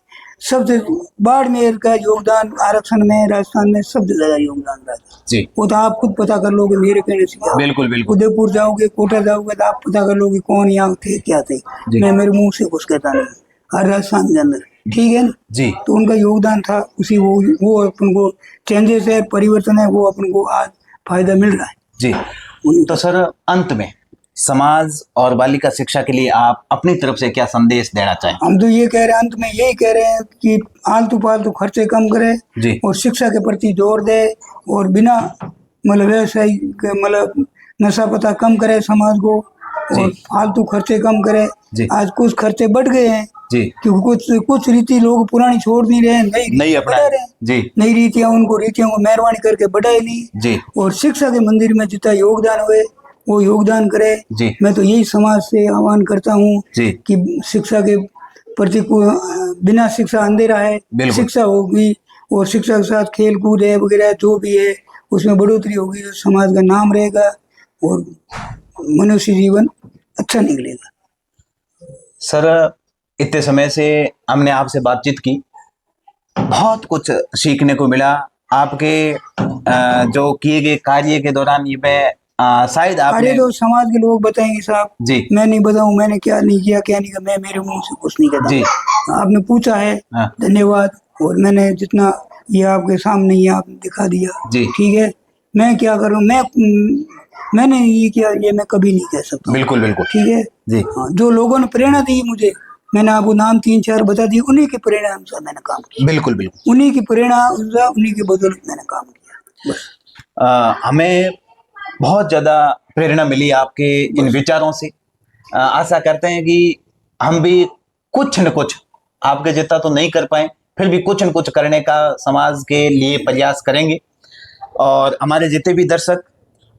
S2: सबसे बाड़मेर का योगदान आरक्षण में राजस्थान में सबसे ज्यादा योगदान रहा था।
S1: जी
S2: वो तो आप खुद पता कर लोगे मेरे कहने से क्या।
S1: बिल्कुल बिल्कुल
S2: उदयपुर जाओगे, कोटा जाओगे तो आप पता कर लोगे कौन यहाँ थे क्या थे।
S1: जी।
S2: मैं मेरे मुंह से कुछ कहता नहीं, हर राजस्थान के अंदर, ठीक है ना।
S1: जी
S2: तो उनका योगदान था, उसी वो अपन को चेंजेस है, परिवर्तन है, वो अपन को आज फायदा मिल रहा है।
S1: जी। तो सर अंत में समाज और बालिका शिक्षा के लिए आप अपनी तरफ से क्या संदेश देना चाहें?
S2: हम तो ये कह रहे हैं, अंत में यही कह रहे हैं कि आलतू फालतू खर्चे कम करे
S1: जी
S2: और शिक्षा के प्रति जोर दे, और बिना मतलब व्यवसाय मतलब नशा पता कम करे समाज को, और
S1: जी।
S2: फालतू खर्चे कम करे।
S1: जी
S2: आज कुछ खर्चे बढ़ गए हैं
S1: जी
S2: क्योंकि कुछ रीति लोग पुरानी छोड़ नहीं रहे हैं, नई
S1: नहीं
S2: रीति
S1: अपना
S2: बढ़ा रहे हैं।
S1: जी
S2: नई रीतियां उनको रीतियों को मेहरबानी करके बढ़ाए नहीं।
S1: जी
S2: और शिक्षा के मंदिर में जितना योगदान हुए वो योगदान करे।
S1: जी
S2: मैं तो यही समाज से आह्वान करता हूँ
S1: जी
S2: कि शिक्षा के प्रति बिना शिक्षा अंधेरा है,
S1: बिल्कुल।
S2: शिक्षा होगी और शिक्षा के साथ खेल कूद है वगैरह जो भी है उसमें बढ़ोतरी होगी तो समाज का नाम रहेगा और मनुष्य जीवन अच्छा निकलेगा।
S1: सर इतने समय से हमने आपसे बातचीत की, बहुत कुछ सीखने को मिला आपके जो किए गए कार्य के दौरान। ये मैं शायद
S2: अरे
S1: आपने
S2: तो समाज के लोग बताएंगे साहब,
S1: जी
S2: मैं नहीं बताऊं मैंने क्या नहीं किया क्या नहीं किया, मैं मेरे मुंह से कुछ नहीं कहता।
S1: जी
S2: आपने पूछा है,
S1: हाँ
S2: धन्यवाद। और मैंने जितना ये आपके सामने ही आपने दिखा दिया,
S1: जी
S2: ठीक है। मैं क्या करूं, मैंने ये किया ये मैं कभी नहीं कह सकता हूं,
S1: बिल्कुल बिल्कुल
S2: ठीक है।
S1: जी
S2: हाँ, जो लोगों ने प्रेरणा दी मुझे, मैंने आपको नाम 3-4 बता दी, उन्हीं की प्रेरणा अनुसार मैंने काम किया,
S1: बिल्कुल बिल्कुल।
S2: उन्हीं की प्रेरणा अनुसार उन्हीं की बदौलत मैंने काम किया बस।
S1: हमें बहुत ज़्यादा प्रेरणा मिली आपके इन विचारों से। आशा करते हैं कि हम भी कुछ न कुछ, आपके जितना तो नहीं कर पाए, फिर भी कुछ न कुछ करने का समाज के लिए प्रयास करेंगे। और हमारे जितने भी दर्शक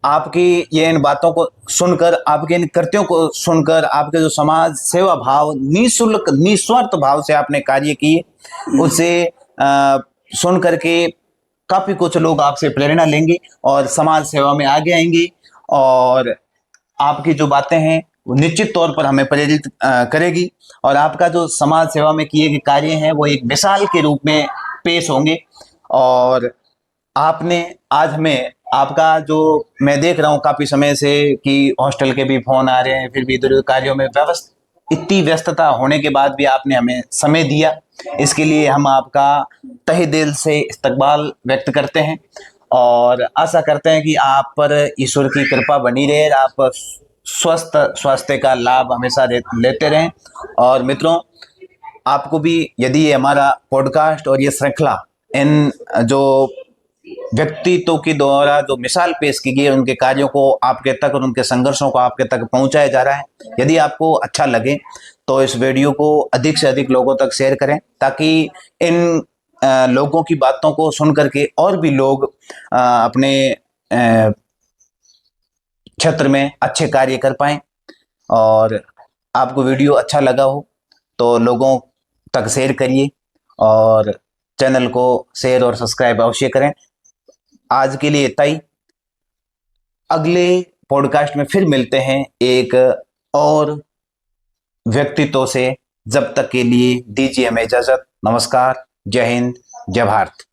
S1: आपकी ये इन बातों को सुनकर, आपके इन कृत्यों को सुनकर, आपके जो समाज सेवा भाव, निःशुल्क निस्वार्थ भाव से आपने कार्य किए, उससे सुन करके काफी कुछ लोग आपसे प्रेरणा लेंगे और समाज सेवा में आगे आएंगे। और आपकी जो बातें हैं वो निश्चित तौर पर हमें प्रेरित करेगी। और आपका जो समाज सेवा में किए गए कार्य हैं वो एक मिसाल के रूप में पेश होंगे। और आपने आज हमें आपका जो मैं देख रहा हूँ काफी समय से कि हॉस्टल के भी फोन आ रहे हैं, फिर भी इधर कार्यों में इतनी व्यस्तता होने के बाद भी आपने हमें समय दिया, इसके लिए हम आपका तहे दिल से इस्तकबाल व्यक्त करते हैं। और आशा करते हैं कि आप पर ईश्वर की कृपा बनी रहे, आप स्वस्थ स्वास्थ्य का लाभ हमेशा लेते रहें। और मित्रों, आपको भी यदि ये हमारा पॉडकास्ट और ये श्रृंखला इन जो व्यक्तित्व के द्वारा जो मिसाल पेश की गई है उनके कार्यों को आपके तक और उनके संघर्षों को आपके तक पहुंचाया जा रहा है, यदि आपको अच्छा लगे तो इस वीडियो को अधिक से अधिक लोगों तक शेयर करें, ताकि इन लोगों की बातों को सुन करके और भी लोग अपने क्षेत्र में अच्छे कार्य कर पाएं। और आपको वीडियो अच्छा लगा हो तो लोगों तक शेयर करिए और चैनल को शेयर और सब्सक्राइब अवश्य करें। आज के लिए इतना ही, अगले पॉडकास्ट में फिर मिलते हैं एक और व्यक्तित्व से। जब तक के लिए दीजिए हमें इजाजत। नमस्कार, जय हिंद, जय भारत।